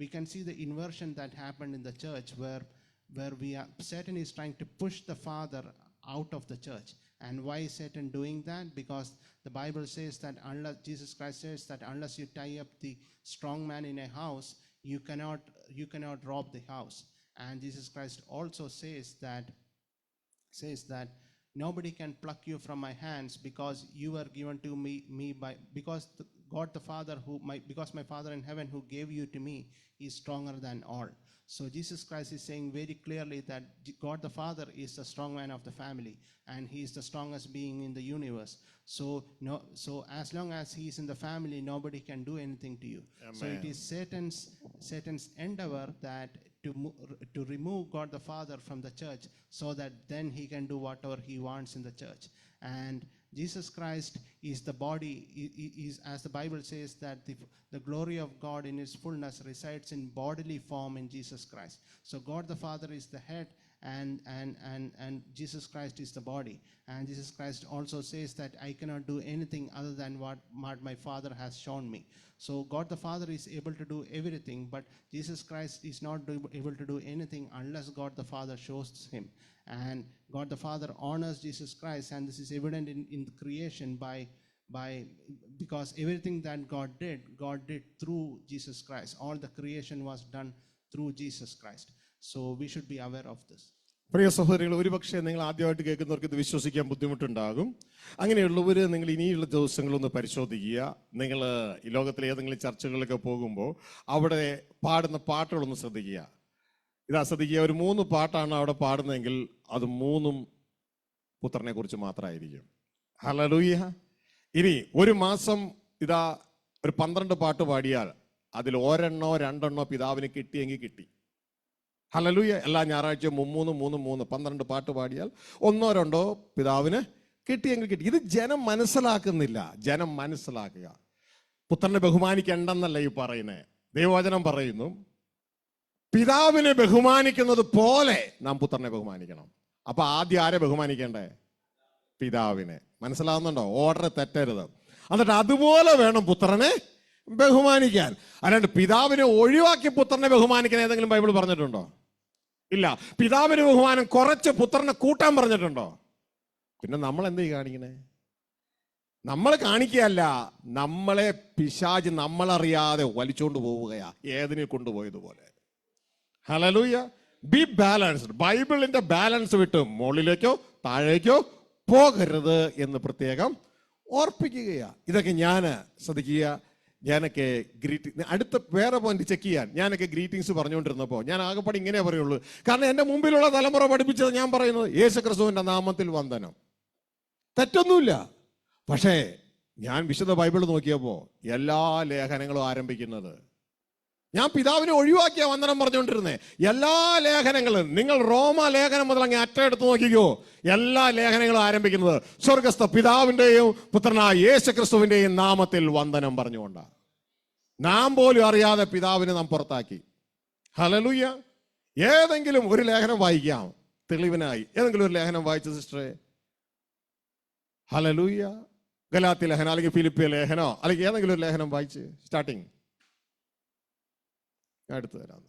we can see the inversion that happened in the church, where Satan is trying to push the Father out of the church. And why is Satan doing that? Because the Bible says that Jesus Christ says that unless you tie up the strong man in a house, you cannot rob the house. And Jesus Christ also says that nobody can pluck you from my hands, because you were given to me by because God the Father because my Father in heaven who gave you to me is stronger than all. So Jesus Christ is saying very clearly that God the Father is the strong man of the family, and he is the strongest being in the universe. So as long as he is in the family, nobody can do anything to you. Amen. So it is Satan's endeavor that to remove God the Father from the church, so that then he can do whatever he wants in the church. And Jesus Christ is the body, is as the Bible says that the glory of God in his fullness resides in bodily form in Jesus Christ. So God the Father is the head, and Jesus Christ is the body. And Jesus Christ also says that I cannot do anything other than what my Father has shown me. So God the Father is able to do everything, but Jesus Christ is not able to do anything unless God the Father shows him. And God the Father honors Jesus Christ, and this is evident in the creation because everything that God did through Jesus Christ. All the creation was done through Jesus Christ. So we should be aware of this. പ്രിയ സഹോദരങ്ങൾ, ഒരുപക്ഷെ നിങ്ങൾ ആദ്യമായിട്ട് കേൾക്കുന്നവർക്ക് ഇത് വിശ്വസിക്കാൻ ബുദ്ധിമുട്ടുണ്ടാകും. അങ്ങനെയുള്ളവർ നിങ്ങൾ ഇനിയുള്ള ദിവസങ്ങളൊന്ന് പരിശോധിക്കുക. നിങ്ങൾ ഈ ലോകത്തിലെ ഏതെങ്കിലും ചർച്ചകളിലൊക്കെ പോകുമ്പോൾ അവിടെ പാടുന്ന പാട്ടുകളൊന്ന് ശ്രദ്ധിക്കുക. ഇതാ ശ്രദ്ധിക്കുക, ഒരു 3 പാട്ടാണ് അവിടെ പാടുന്നതെങ്കിൽ അത് 3 പുത്രനെ കുറിച്ച് മാത്രമായിരിക്കും. ഹല്ലേലൂയ. ഇനി ഒരു മാസം ഇതാ ഒരു 12 പാട്ട് പാടിയാൽ അതിൽ 1 2 പിതാവിന് കിട്ടിയെങ്കിൽ കിട്ടി. ഹല്ലേലൂയ. എല്ലാ ഞായറാഴ്ചയും 3 12 പാട്ട് പാടിയാൽ 1 2 പിതാവിന് കിട്ടിയെങ്കിൽ കിട്ടി. ഇത് ജനം മനസ്സിലാക്കുന്നില്ല. ജനം മനസ്സിലാക്കുക. പുത്രനെ ബഹുമാനിക്കേണ്ടെന്നല്ല ഈ പറയുന്നത്. ദൈവവചനം പറയുന്നു പിതാവിനെ ബഹുമാനിക്കുന്നത് പോലെ നാം പുത്രനെ ബഹുമാനിക്കണം. അപ്പൊ ആദ്യം ആരെ ബഹുമാനിക്കേണ്ടേ? പിതാവിനെ. മനസ്സിലാവുന്നുണ്ടോ? ഓർഡർ തെറ്റരുത്. എന്നിട്ട് അതുപോലെ വേണം പുത്രനെ ബഹുമാനിക്കാൻ. അല്ലാണ്ട് പിതാവിനെ ഒഴിവാക്കി പുത്രനെ ബഹുമാനിക്കാൻ ഏതെങ്കിലും ബൈബിൾ പറഞ്ഞിട്ടുണ്ടോ? ഇല്ല. പിതാവിന് ബഹുമാനം കുറച്ച് പുത്രനെ കൂട്ടാൻ പറഞ്ഞിട്ടുണ്ടോ? പിന്നെ നമ്മൾ എന്ത് കാണിക്കണേ? നമ്മൾ കാണിക്കുകയല്ല, നമ്മളെ പിശാച് നമ്മളറിയാതെ വലിച്ചോണ്ട് പോവുകയാ, ഏതിനെ കൊണ്ടുപോയതുപോലെ. ഹല്ലേലൂയ. B balanced. ബൈബിളിന്റെ ബാലൻസ് വിട്ട് മുകളിലേക്കോ താഴേക്കോ പോകരുത് എന്ന് പ്രത്യേകം ഓർപ്പിക്കുകയാ. ഇതൊക്കെ ഞാൻ ശ്രദ്ധിക്കുക. ഞാനൊക്കെ അടുത്ത വേറെ പോയിന്റ് ചെക്ക് ചെയ്യാൻ ഞാനൊക്കെ ഗ്രീറ്റിങ്സ് പറഞ്ഞുകൊണ്ടിരുന്നപ്പോൾ ഞാൻ ആകെപ്പാടെ ഇങ്ങനെ പറയുള്ളൂ. കാരണം എൻ്റെ മുമ്പിലുള്ള തലമുറ പഠിപ്പിച്ചത് ഞാൻ പറയുന്നത് യേശുക്രിസ്തുവിന്റെ നാമത്തിൽ വന്ദനം. തെറ്റൊന്നുമില്ല. പക്ഷേ ഞാൻ വിശുദ്ധ ബൈബിൾ നോക്കിയപ്പോൾ എല്ലാ ലേഖനങ്ങളും ആരംഭിക്കുന്നത്, ഞാൻ പിതാവിനെ ഒഴിവാക്കിയ വന്ദനം പറഞ്ഞുകൊണ്ടിരുന്നേ. എല്ലാ ലേഖനങ്ങളും, നിങ്ങൾ റോമ ലേഖനം മുതൽ അങ്ങ് അറ്റെടുത്ത് നോക്കിക്കോ, എല്ലാ ലേഖനങ്ങളും ആരംഭിക്കുന്നത് സ്വർഗസ്ഥ പിതാവിന്റെയും പുത്രനായ യേശു ക്രിസ്തുവിന്റെയും നാമത്തിൽ വന്ദനം പറഞ്ഞുകൊണ്ടാണ്. നാം പോലും അറിയാതെ പിതാവിനെ നാം പുറത്താക്കി. ഹല്ലേലൂയ. ഏതെങ്കിലും ഒരു ലേഖനം വായിക്കാം തെളിവിനായി. ഏതെങ്കിലും ഒരു ലേഖനം വായിച്ച സിസ്റ്ററെ? ഹല്ലേലൂയ. ഗലാത്യ ലേഖനം, അല്ലെങ്കിൽ ഫിലിപ്പിയ ലേഖനോ, അല്ലെങ്കിൽ ഏതെങ്കിലും ഒരു ലേഖനം വായിച്ച് സ്റ്റാർട്ടിങ്. അടുത്ത് തരാം.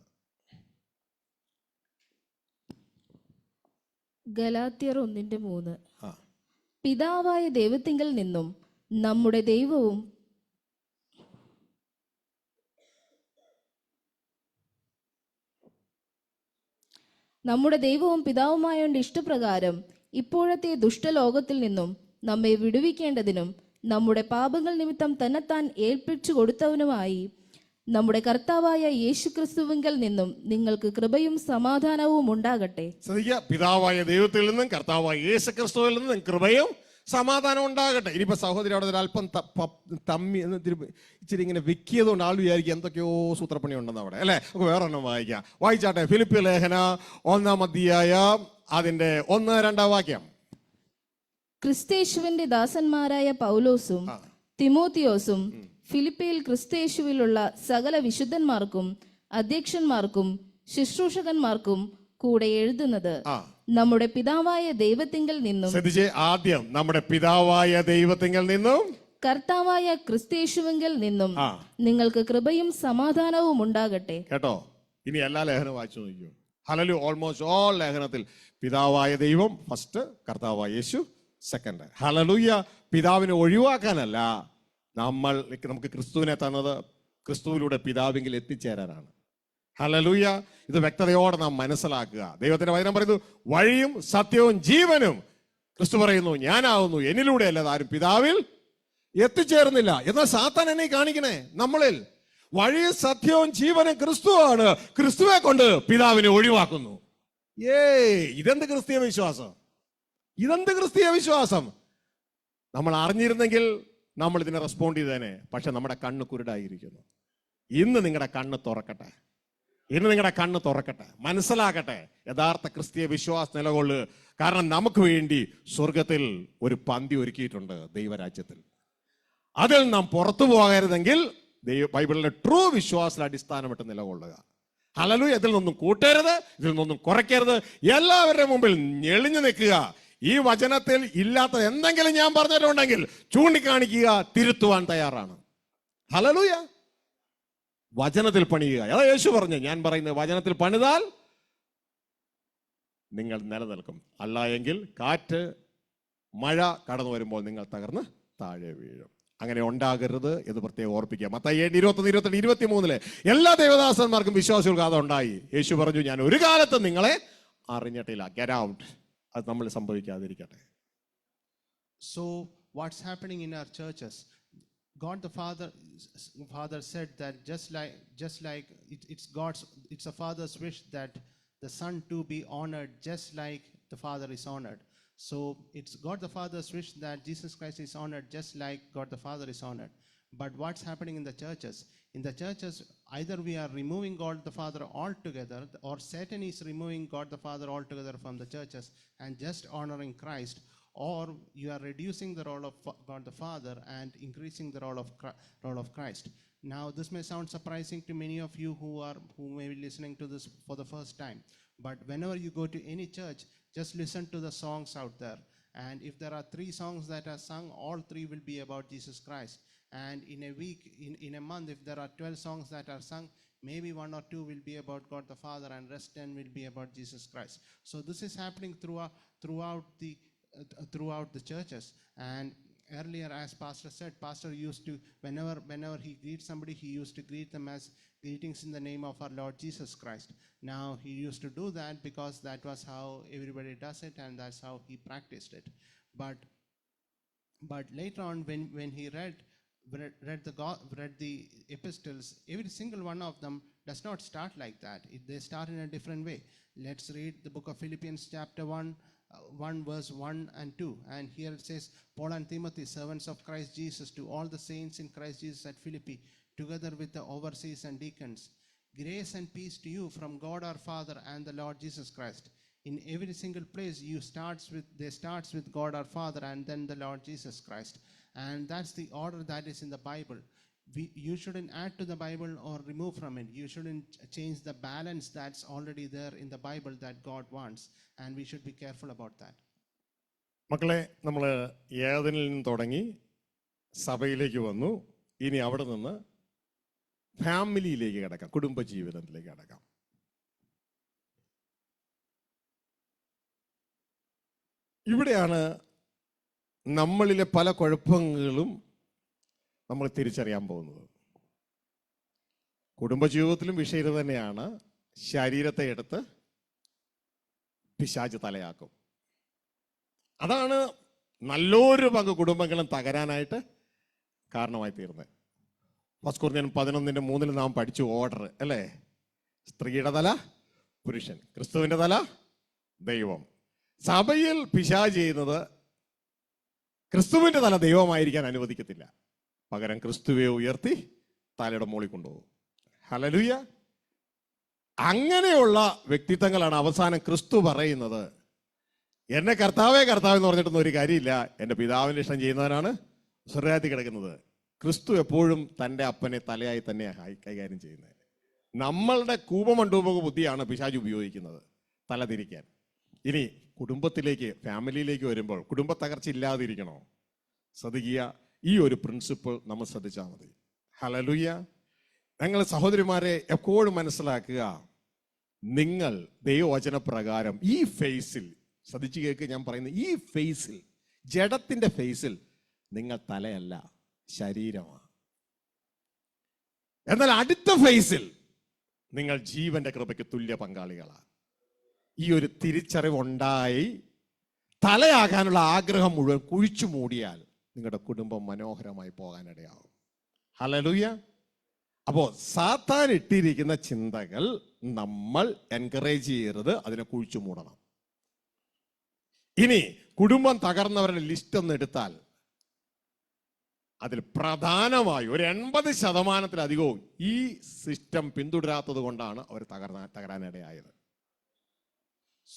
ഗലാത്യർ 1:3. പിതാവായ ദൈവത്തിങ്കൽ നിന്നും നമ്മുടെ ദൈവവും പിതാവുമായോണ്ട് ഇഷ്ടപ്രകാരം ഇപ്പോഴത്തെ ദുഷ്ടലോകത്തിൽ നിന്നും നമ്മെ വിടുവിക്കേണ്ടതിനും നമ്മുടെ പാപങ്ങൾ നിമിത്തം തന്നെത്താൻ ഏൽപ്പിച്ചു കൊടുത്തവനുമായി നമ്മുടെ കർത്താവായ യേശുക്രിസ്തുവിങ്കൽ നിന്നും നിങ്ങൾക്ക് കൃപയും സമാധാനവും ഉണ്ടാകട്ടെ. ശ്രദ്ധിക്കുക, പിതാവായ ദൈവത്തിൽ നിന്നും കർത്താവായ യേശുക്രിസ്തുവിൽ നിന്നും കൃപയും സമാധാനം ഉണ്ടാകട്ടെ. ഇനിയിപ്പോ സഹോദരി അവിടെ ഒരല്പം ഇച്ചിരി ഇങ്ങനെ വിക്കിയതുകൊണ്ട് ആൾ വിചാരിക്കുക എന്തൊക്കെയോ സൂത്രപ്പണി ഉണ്ടെന്ന് അവിടെ, അല്ലെ? നമുക്ക് വേറെ ഒന്നും വായിച്ചാട്ടെ. ഫിലിപ്പിയ ലേഖന 1-ാം അധ്യായം അതിന്റെ 1-2 വാക്യം. ക്രിസ്തേശുവിന്റെ ദാസന്മാരായ പൗലോസും തിമോത്തിയോസും ഫിലിപ്പിയിൽ ക്രിസ്തേശുവിലുള്ള സകല വിശുദ്ധന്മാർക്കും അധ്യക്ഷന്മാർക്കും ശുശ്രൂഷകന്മാർക്കും കൂടെ എഴുതുന്നത് നമ്മുടെ പിതാവായ ദൈവത്തിങ്കൽ നിന്നും, ശ്രദ്ധിച്ചേ, ആദ്യം നമ്മുടെ പിതാവായ ദൈവത്തിങ്കൽ നിന്നും കർത്താവായ ക്രിസ്തേശുവിങ്കൽ നിന്നും നിങ്ങൾക്ക് കൃപയും സമാധാനവും ഉണ്ടാകട്ടെ. കേട്ടോ? ഇനി എല്ലാ ലേഖനവും വായിച്ചു നോക്കിയോ. ഹല്ലേലൂയ. ഓൾമോസ്റ്റ് ഓൾ ലേഖനത്തിൽ പിതാവായ ദൈവം ഫസ്റ്റ്, കർത്താവായ യേശു സെക്കൻഡ്. ഹല്ലേലൂയ. പിതാവിനെ ഒഴിവാക്കാനല്ല, നമുക്ക് ക്രിസ്തുവിനെ തന്നത് ക്രിസ്തുവിലൂടെ പിതാവിങ്കിൽ എത്തിച്ചേരാനാണ്. ഹല്ലേലൂയ. ഇത് വ്യക്തതയോടെ നാം മനസ്സിലാക്കുക. ദൈവത്തിന്റെ വചനം പറയുന്നു, വഴിയും സത്യവും ജീവനും. ക്രിസ്തു പറയുന്നു, ഞാനാവുന്നു, എന്നിലൂടെ അല്ലാതെ ആരും പിതാവിൽ എത്തിച്ചേർന്നില്ല. എന്നാൽ സാത്താൻ എന്നെ കാണിക്കണേ, നമ്മളിൽ വഴിയും സത്യവും ജീവനും ക്രിസ്തുവാണ്. ക്രിസ്തുവെ കൊണ്ട് പിതാവിനെ ഒഴിവാക്കുന്നു. ഇതെന്ത് ക്രിസ്തീയ വിശ്വാസം? ഇതെന്ത് ക്രിസ്തീയ വിശ്വാസം? നമ്മൾ അറിഞ്ഞിരുന്നെങ്കിൽ നമ്മൾ ഇതിനെ റെസ്പോണ്ട് ചെയ്തേനെ. പക്ഷെ നമ്മുടെ കണ്ണ് കുരുടായിരിക്കുന്നു. ഇന്ന് നിങ്ങളുടെ കണ്ണ് തുറക്കട്ടെ. ഇന്ന് നിങ്ങളുടെ കണ്ണ് തുറക്കട്ടെ, മനസ്സിലാക്കട്ടെ യഥാർത്ഥ ക്രിസ്തീയ വിശ്വാസം നിലകൊള്ളുക. കാരണം നമുക്ക് വേണ്ടി സ്വർഗത്തിൽ ഒരു പന്തി ഒരുക്കിയിട്ടുണ്ട് ദൈവരാജ്യത്തിൽ. അതിൽ നാം പുറത്തു പോകരുതെങ്കിൽ ബൈബിളിലെ ട്രൂ വിശ്വാസത്തിൽ അടിസ്ഥാനമിട്ട് നിലകൊള്ളുക. ഹല്ലേലൂയ. ഇതിൽ നിന്നും കൂട്ടരുത്, ഇതിൽ നിന്നും കുറയ്ക്കരുത്. എല്ലാവരുടെ മുമ്പിൽ ഞെളിഞ്ഞു നിൽക്കുക. ഈ വചനത്തിൽ ഇല്ലാത്ത എന്തെങ്കിലും ഞാൻ പറഞ്ഞിട്ടുണ്ടെങ്കിൽ ചൂണ്ടിക്കാണിക്കുക, തിരുത്തുവാൻ തയ്യാറാണ്. ഹല്ലേലൂയ. വചനത്തിൽ പണിയുക. അതാ യേശു പറഞ്ഞു, ഞാൻ പറയുന്നത് വചനത്തിൽ പണിതാൽ നിങ്ങൾ നിലനിൽക്കും, അല്ല എങ്കിൽ കാറ്റ് മഴ കടന്നു വരുമ്പോൾ നിങ്ങൾ തകർന്ന് താഴെ വീഴും. അങ്ങനെ ഉണ്ടാകരുത് എന്ന് പ്രത്യേകം ഓർപ്പിക്കുക. മത്തായി 7:21, 23 എല്ലാ ദേവദാസന്മാർക്കും വിശ്വാസികൾക്ക് അതുണ്ടായി. യേശു പറഞ്ഞു, ഞാൻ ഒരു കാലത്തും നിങ്ങളെ അറിഞ്ഞിട്ടില്ല. Get out. അത് നമ്മൾ സംഭവിക്കാതിരിക്കട്ടെ. So what's happening in our churches? God the Father said that just like it's a Father's wish that the Son to be honored just like the Father is honored. So it's God the Father's wish that Jesus Christ is honored just like God the Father is honored. But what's happening in the churches? In the churches, either we are removing God the Father altogether, or Satan is removing God the Father altogether from the churches and just honoring Christ, or you are reducing the role of God the Father and increasing the role of Christ. Now, this may sound surprising to many of you who may be listening to this for the first time. But whenever you go to any church, just listen to the songs out there. And if there are 3 songs that are sung, all 3 will be about Jesus Christ. And in a week, in a month, if there are 12 songs that are sung, maybe 1 or 2 will be about God the Father, and rest 10 will be about Jesus Christ. So this is happening throughout the churches. And earlier, as Pastor said, Pastor used to, whenever he greets somebody, he used to greet them as greetings in the name of our Lord Jesus Christ. Now, he used to do that because that was how everybody does it, and that's how he practiced it. But later on, when he read the epistles, every single one of them does not start like that. They start in a different way. Let's read the book of Philippians chapter 1, 1 verse 1 and 2. And here it says, Paul and Timothy, servants of Christ Jesus, to all the saints in Christ Jesus at Philippi, together with the overseers and deacons. Grace and peace to you from God our Father and the Lord Jesus Christ. In every single place, they starts with God our Father and then the Lord Jesus Christ. And that's the order that is in the Bible. You shouldn't add to the Bible or remove from it. You shouldn't change the balance that's already there in the Bible that God wants. And we should be careful about that. മക്കളെ, നമ്മൾ ഏദനിൽ നിന്ന് തുടങ്ങി സഭയിലേക്ക് വന്നു. ഇനി അവിടെ നിന്ന് ഫാമിലിയിലേക്ക് കിടക്കാം, കുടുംബജീവിതത്തിലേക്ക് കിടക്കാം. ഇവിടെയാണ് നമ്മളിലെ പല കുഴപ്പങ്ങളും നമ്മൾ തിരിച്ചറിയാൻ പോകുന്നത്. കുടുംബജീവിതത്തിലും വിഷയം ഇത് തന്നെയാണ്. ശരീരത്തെ എടുത്ത് പിശാച് തലയാക്കും. അതാണ് നല്ലൊരു പങ്ക് കുടുംബങ്ങളും തകരാനായിട്ട് കാരണമായി തീർന്നത്. 1 കൊരിന്ത്യർ 11:3 നാം പഠിച്ചു ഓർഡർ അല്ലേ? സ്ത്രീയുടെ തല പുരുഷൻ, ക്രിസ്തുവിന്റെ തല ദൈവം. സഭയിൽ പിശാച് ചെയ്യുന്നത് ക്രിസ്തുവിന്റെ തല ദൈവമായിരിക്കാൻ അനുവദിക്കത്തില്ല. പകരം ക്രിസ്തുവെ ഉയർത്തി തലയുടെ മുകളിൽ കൊണ്ടുപോകും. ഹല്ലേലൂയ. അങ്ങനെയുള്ള വ്യക്തിത്വങ്ങളാണ് അവസാനം ക്രിസ്തു പറയുന്നത്, എന്നെ കർത്താവേ കർത്താവ് എന്ന് പറഞ്ഞിട്ടൊന്നും ഒരു കാര്യമില്ല, എൻ്റെ പിതാവിൻ്റെ ഇഷ്ടം ചെയ്യുന്നവനാണ് സ്വർഗ്ഗത്തിൽ കിടക്കുന്നത്. ക്രിസ്തു എപ്പോഴും തൻ്റെ അപ്പനെ തലയായി തന്നെയാണ് കൈകാര്യം ചെയ്യുന്നത്. നമ്മളുടെ കൂപമണ്ഡൂപക ബുദ്ധിയാണ് പിശാച് ഉപയോഗിക്കുന്നത് തല തിരിക്കാൻ. ഇനി കുടുംബത്തിലേക്ക്, ഫാമിലിയിലേക്ക് വരുമ്പോൾ കുടുംബ തകർച്ച ഇല്ലാതിരിക്കണോ? ശ്രദ്ധിക്കുക, ഈ ഒരു പ്രിൻസിപ്പിൾ നമ്മൾ ശ്രദ്ധിച്ചാൽ മതി. ഹല്ലേലൂയ. ഞങ്ങൾ സഹോദരിമാരെ എപ്പോഴും മനസ്സിലാക്കുക, നിങ്ങൾ ദൈവവചനപ്രകാരം ഈ ഫേസിൽ, ശ്രദ്ധിച്ചു കേൾക്ക് ഞാൻ പറയുന്നത്, ഈ ഫേസിൽ, ജഡത്തിന്റെ ഫേസിൽ നിങ്ങൾ തലയല്ല, ശരീരമാണ്. എന്നാൽ അടുത്ത ഫേസിൽ നിങ്ങൾ ജീവന്റെ കൃപയ്ക്ക് തുല്യ പങ്കാളികളാണ്. ഈ ഒരു തിരിച്ചറിവുണ്ടായി തലയാകാനുള്ള ആഗ്രഹം മുഴുവൻ കുഴിച്ചു മൂടിയാൽ നിങ്ങളുടെ കുടുംബം മനോഹരമായി പോകാനിടയാവും. ഹല്ലേലൂയ. അപ്പോൾ സാത്താൻ ഇട്ടിരിക്കുന്ന ചിന്തകൾ നമ്മൾ എൻകറേജ് ചെയ്യരുത്, അതിനെ കുഴിച്ചു മൂടണം. ഇനി കുടുംബം തകർന്നവരുടെ ലിസ്റ്റ് ഒന്ന് എടുത്താൽ അതിൽ പ്രധാനമായി ഒരു 80% ഈ സിസ്റ്റം പിന്തുടരാത്തത് കൊണ്ടാണ് അവർ തകരാനിടയായത്.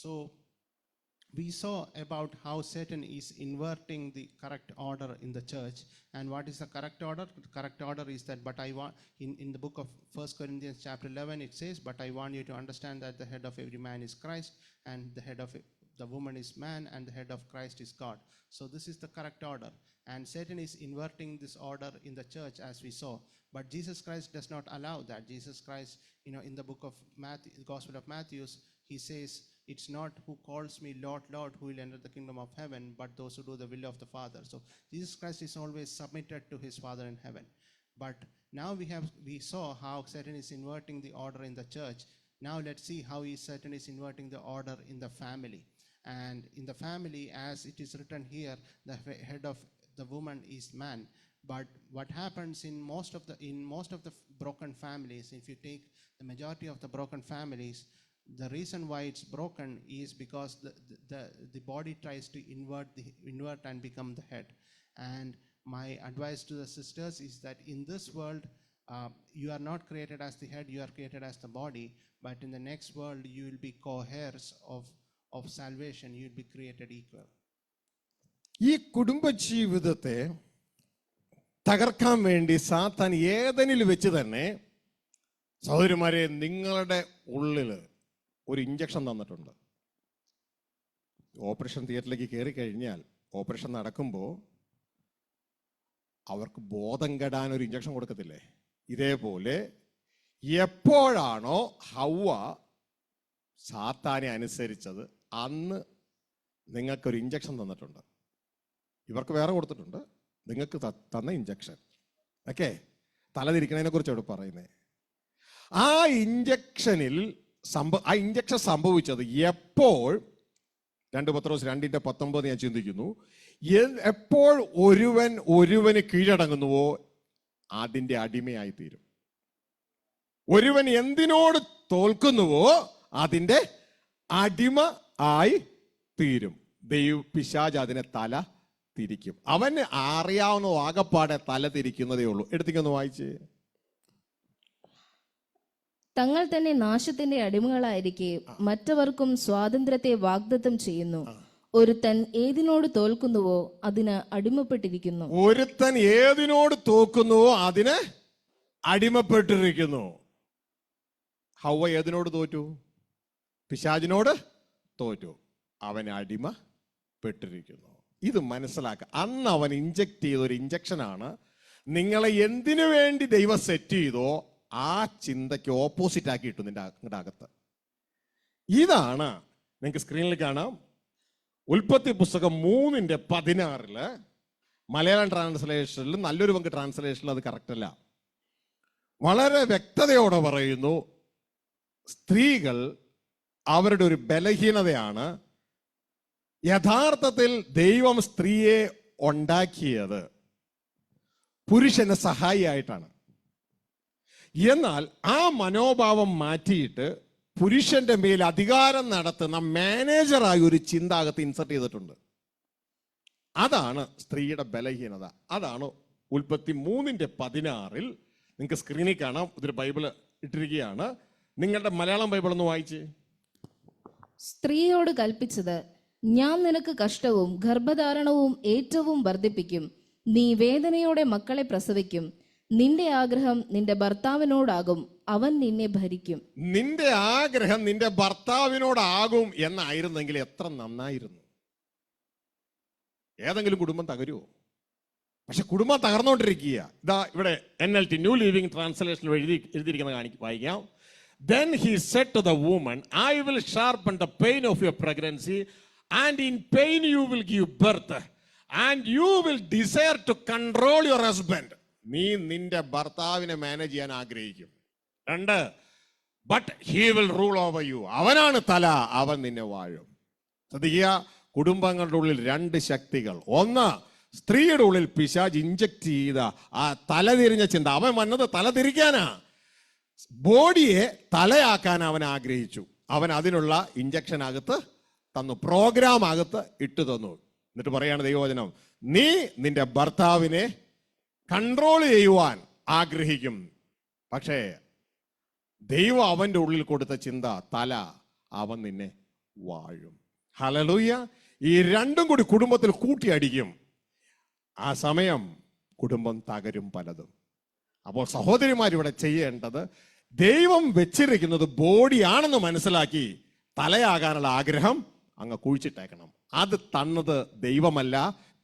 So we saw about how Satan is inverting the correct order in the church. And what is the correct order? The correct order is that, but I want, in the book of 1 Corinthians chapter 11, it says, but I want you to understand that the head of every man is Christ, and the head of the woman is man, and the head of Christ is God. So this is the correct order. And Satan is inverting this order in the church, as we saw. But Jesus Christ does not allow that. Jesus Christ, in the book of Matthew, the Gospel of Matthew, he says, it's not who calls me Lord, Lord, who will enter the kingdom of heaven, but those who do the will of the Father. So Jesus Christ is always submitted to his Father in heaven. But now we saw how Satan is inverting the order in the church. Now let's see how Satan is inverting the order in the family. And in the family, as it is written here, the head of the woman is man. But what happens in most of the broken families, if you take the majority of the broken families, the reason why it's broken is because the body tries to invert and become the head. And my advice to the sisters is that in this world, you are not created as the head, you are created as the body. But in the next world, you will be co-heirs of salvation. You will be created equal. ഈ കുടുംബജീവിതത്തെ തകർക്കാൻ വേണ്ടി സാത്താൻ ഏദനിൽ വെച്ച് തന്നെ, സഹോദരിമാരെ, നിങ്ങളുടെ ഉള്ളിൽ ഒരു ഇഞ്ചക്ഷൻ തന്നിട്ടുണ്ട്. ഓപ്പറേഷൻ തിയേറ്ററിലേക്ക് കയറി കഴിഞ്ഞാൽ, ഓപ്പറേഷൻ നടക്കുമ്പോൾ അവർക്ക് ബോധം കെടാൻ ഒരു ഇഞ്ചക്ഷൻ കൊടുക്കത്തില്ലേ? ഇതേപോലെ എപ്പോഴാണോ ഹവ്വ സാത്താനെ അനുസരിച്ചത്, അന്ന് നിങ്ങൾക്കൊരു ഇഞ്ചക്ഷൻ തന്നിട്ടുണ്ട്. ഇവർക്ക് വേറെ കൊടുത്തിട്ടുണ്ട്, നിങ്ങൾക്ക് തന്ന ഇഞ്ചക്ഷൻ. ഓക്കെ, തലതിരിക്കണതിനെ കുറിച്ചാണ് പറയുന്നത്. ആ ഇഞ്ചക്ഷൻ സംഭവിച്ചത് എപ്പോൾ? 2 പത്രോസ് 2:19 ഞാൻ ചിന്തിക്കുന്നു. എപ്പോൾ ഒരുവന് കീഴടങ്ങുന്നുവോ അതിൻ്റെ അടിമയായി തീരും. ഒരുവൻ എന്തിനോട് തോൽക്കുന്നുവോ അതിൻ്റെ അടിമ ആയി തീരും. പിശാച് അതിനെ തല തിരിക്കും. അവന് അറിയാവുന്ന ആകപ്പാടെ തല തിരിക്കുന്നതേ ഉള്ളൂ. എടുത്തിക്കൊന്ന് വായിച്ച്. തങ്ങൾ തന്നെ നാശത്തിന്റെ അടിമകളായിരിക്കെ മറ്റവർക്കും സ്വാതന്ത്ര്യത്തെ വാഗ്ദത്തം ചെയ്യുന്നു. ഒരുത്തൻ ഏതിനോട് തോൽക്കുന്നുവോ അതിന് അടിമപ്പെട്ടിരിക്കുന്നു. ഒരുത്തൻ ഏതിനോട് തോക്കുന്നുവോ അതിന് അടിമപ്പെട്ടിരിക്കുന്നു. ഹവ്വ ഏതിനോട് തോറ്റു? പിശാചിനോട് തോറ്റു. അവൻ അടിമപ്പെട്ടിരിക്കുന്നു. ഇത് മനസ്സിലാക്കുക. അന്ന് അവൻ ഇഞ്ചക്ട് ചെയ്ത ഒരു ഇഞ്ചക്ഷനാണ്. നിങ്ങളെ എന്തിനു വേണ്ടി ദൈവം സെറ്റ് ചെയ്തോ ആ ചിന്തയ്ക്ക് ഓപ്പോസിറ്റ് ആക്കി ഇട്ടു നിങ്ങളുടെ അകത്ത്. ഇതാണ് നിങ്ങൾക്ക് സ്ക്രീനിൽ കാണാം. ഉൽപ്പത്തി പുസ്തകം 3:16 മലയാളം ട്രാൻസ്ലേഷനിൽ, നല്ലൊരു പങ്ക് ട്രാൻസ്ലേഷനിൽ അത് കറക്റ്റ് അല്ല. വളരെ വ്യക്തതയോടെ പറയുന്നു, സ്ത്രീകൾ അവരുടെ ഒരു ബലഹീനതയാണ്. യഥാർത്ഥത്തിൽ ദൈവം സ്ത്രീയെ ഉണ്ടാക്കിയത് പുരുഷന് സഹായിയായിട്ടാണ്. എന്നാൽ ആ മനോഭാവം മാറ്റിയിട്ട് പുരുഷന്റെ മേൽ അധികാരം നടത്തുന്ന മാനേജറായി ഒരു ചിന്താഗതി ഇൻസർട്ട് ചെയ്തിട്ടുണ്ട്. അതാണ് സ്ത്രീയുടെ ബലഹീനത. അതാണ് ഉൽപ്പത്തി 3:16 നിങ്ങൾക്ക് സ്ക്രീനിൽ കാണാം. ഇതൊരു ബൈബിൾ ഇട്ടിരിക്കുകയാണ്. നിങ്ങളുടെ മലയാളം ബൈബിൾ ഒന്ന് വായിച്ച്. സ്ത്രീയോട് കൽപ്പിച്ചത്, ഞാൻ നിനക്ക് കഷ്ടവും ഗർഭധാരണവും ഏറ്റവും വർദ്ധിപ്പിക്കും. നീ വേദനയോടെ മക്കളെ പ്രസവിക്കും. നിന്റെ ആഗ്രഹം നിന്റെ ഭർത്താവിനോടാകും, അവൻ നിന്നെ ഭരിക്കും. നിന്റെ ആഗ്രഹം നിന്റെ ഭർത്താവിനോടാകും എന്നായിരുന്നെങ്കിൽ എത്ര നന്നായിരുന്നു. ഏതെങ്കിലും കുടുംബം തകരുമോ? പക്ഷെ കുടുംബം തകർന്നുകൊണ്ടിരിക്കുക. ഇതാ ഇവിടെ NLT ന്യൂ ലിവിംഗ് ട്രാൻസ്ലേഷൻ എഴുതിയിരിക്കുന്ന വായിക്കാം. Then he said to the woman, I will sharpen the pain of your pregnancy, and in pain you will give birth, and you will desire to control your husband. നീ നിന്റെ ഭർത്താവിനെ manage ചെയ്യാൻ ആഗ്രഹിക്കും. 2, but he will rule over you. അവനാണ് തല, അവൻ നിന്നെ വാഴും. ശ്രദ്ധിക്കുക, കുടുംബങ്ങളുടെ ഉള്ളിൽ 2 ശക്തികൾ. ഒന്ന്, സ്ത്രീയുടെ ഉള്ളിൽ പിശാച് ഇഞ്ചക്ട് ചെയ്ത ആ തലതിരിഞ്ഞ ചിന്ത. അവൻ വന്നത് തലതിരിക്കാനാ, ബോഡിയെ തലയാക്കാൻ അവൻ ആഗ്രഹിച്ചു. അവൻ അതിനുള്ള ഇഞ്ചക്ഷൻ അകത്ത് തന്നു, പ്രോഗ്രാം അകത്ത് ഇട്ടു തന്നു. എന്നിട്ട് പറയാണ് ദൈവവചനം, നീ നിന്റെ ഭർത്താവിനെ കൺട്രോൾ ചെയ്യുവാൻ ആഗ്രഹിക്കും. പക്ഷേ ദൈവം അവന്റെ ഉള്ളിൽ കൊടുത്ത ചിന്ത തല, അവൻ നിന്നെ വാഴും. ഹല്ലേലൂയ. ഈ 2 കൂടി കുടുംബത്തിൽ കൂട്ടിയടിക്കും. ആ സമയം കുടുംബം തകരും പലതും. അപ്പോൾ സഹോദരിമാരിവിടെ ചെയ്യേണ്ടത്, ദൈവം വെച്ചിരിക്കുന്നത് ബോഡിയാണെന്ന് മനസ്സിലാക്കി തലയാകാനുള്ള ആഗ്രഹം അങ്ങ് കുഴിച്ചിട്ടേക്കണം. അത് തന്നത് ദൈവമല്ല,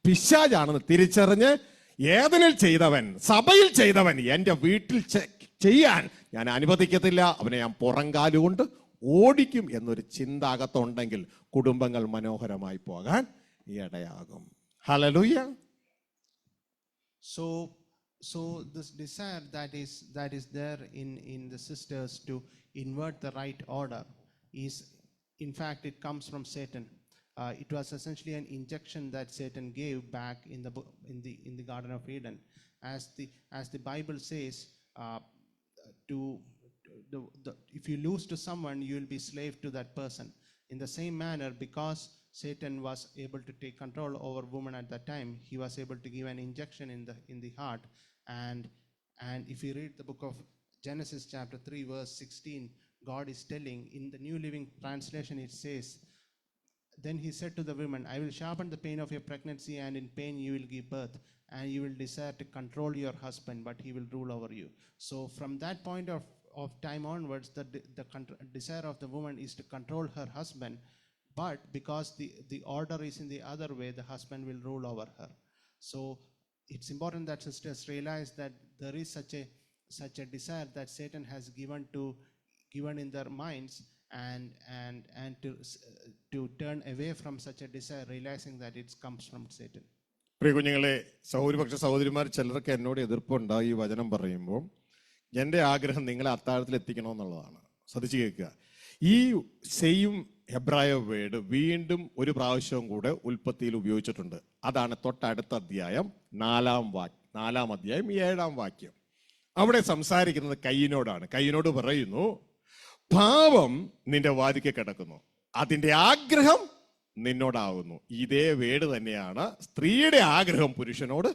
പിശാചാണെന്ന് തിരിച്ചറിഞ്ഞ് ഏതിനിൽ ചെയ്തവൻ, സഭയിൽ ചെയ്തവൻ എൻ്റെ വീട്ടിൽ ചെയ്യാൻ ഞാൻ അനുവദിക്കത്തില്ല, അവനെ ഞാൻ പുറങ്കാലുകൊണ്ട് ഓടിക്കും എന്നൊരു ചിന്ത അകത്തുണ്ടെങ്കിൽ കുടുംബങ്ങൾ മനോഹരമായി പോകാൻ ഇടയാകും. Hallelujah. So this desire that is there in the sisters to invert the right order is, in fact, it comes from Satan. It was essentially an injection that Satan gave back in the Garden of Eden, as the Bible says, if you lose to someone, you will be slave to that person. In the same manner, because Satan was able to take control over woman at that time, he was able to give an injection in the heart. And if you read the book of Genesis chapter 3 verse 16, God is telling, in the New Living Translation it says, then he said to the woman, I will sharpen the pain of your pregnancy, and in pain you will give birth, and you will desire to control your husband, but he will rule over you. So from that point of time onwards, the desire of the woman is to control her husband, but because the order is in the other way, the husband will rule over her. So it's important that sisters realize that there is such a desire that Satan has given in their minds, and to turn away from such a desire, realizing that it comes from Satan. പ്രിയ കുഞ്ഞുങ്ങളെ, സഹോദരിമാർ ചിലർക്ക് എന്നോട് എതിർപ്പുണ്ടായി ഈ വചനം പറയുമ്പോൾ. എൻ്റെ ആഗ്രഹം നിങ്ങളെ അത്താഴത്തിൽ എത്തിക്കണമെന്നുള്ളതാണ്. ശ്രദ്ധിച്ചു കേൾക്കുക. ഈ സെയിം ഹെബ്രായ വേർഡ് വീണ്ടും ഒരു പ്രാവശ്യവും കൂടെ ഉൽപ്പത്തിയിൽ ഉപയോഗിച്ചിട്ടുണ്ട്. അതാണ് തൊട്ടടുത്ത അധ്യായം 4-ാം അധ്യായം 7-ാം വാക്യം. അവിടെ സംസാരിക്കുന്നത് കയ്യിനോടാണ്. കയ്യിനോട് പറയുന്നു, പാപം നിന്റെ വാതിക്കെ കിടക്കുന്നു, അതിൻ്റെ ആഗ്രഹം നിന്നോടാകുന്നു. ഇതേ വേട് തന്നെയാണ് സ്ത്രീയുടെ ആഗ്രഹം പുരുഷനോട്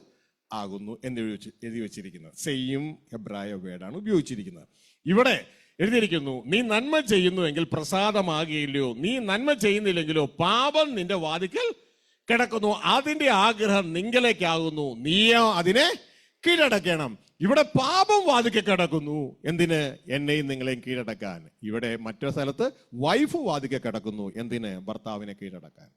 ആകുന്നു എന്ന് എഴുതി വെച്ചിരിക്കുന്നത്. സെയിം ഹെബ്രായ വേടാണ് ഉപയോഗിച്ചിരിക്കുന്നത്. ഇവിടെ എഴുതിയിരിക്കുന്നു, നീ നന്മ ചെയ്യുന്നുവെങ്കിൽ പ്രസാദമാകുകയില്ലയോ, നീ നന്മ ചെയ്യുന്നില്ലെങ്കിലോ പാപം നിന്റെ വാതിക്കൽ കിടക്കുന്നു, അതിന്റെ ആഗ്രഹം നിങ്കലേക്കാകുന്നു, നീയോ അതിനെ കീഴടക്കണം. ഇവിടെ പാപം വാതിക്കൽ കിടക്കുന്നു. എന്തിന്? എന്നെയും നിങ്ങളെയും കീഴടക്കാൻ. ഇവിടെ മറ്റൊരു സ്ഥലത്ത് വൈഫ് വാതിക്കൽ കിടക്കുന്നു. എന്തിന്? ഭർത്താവിനെ കീഴടക്കാൻ.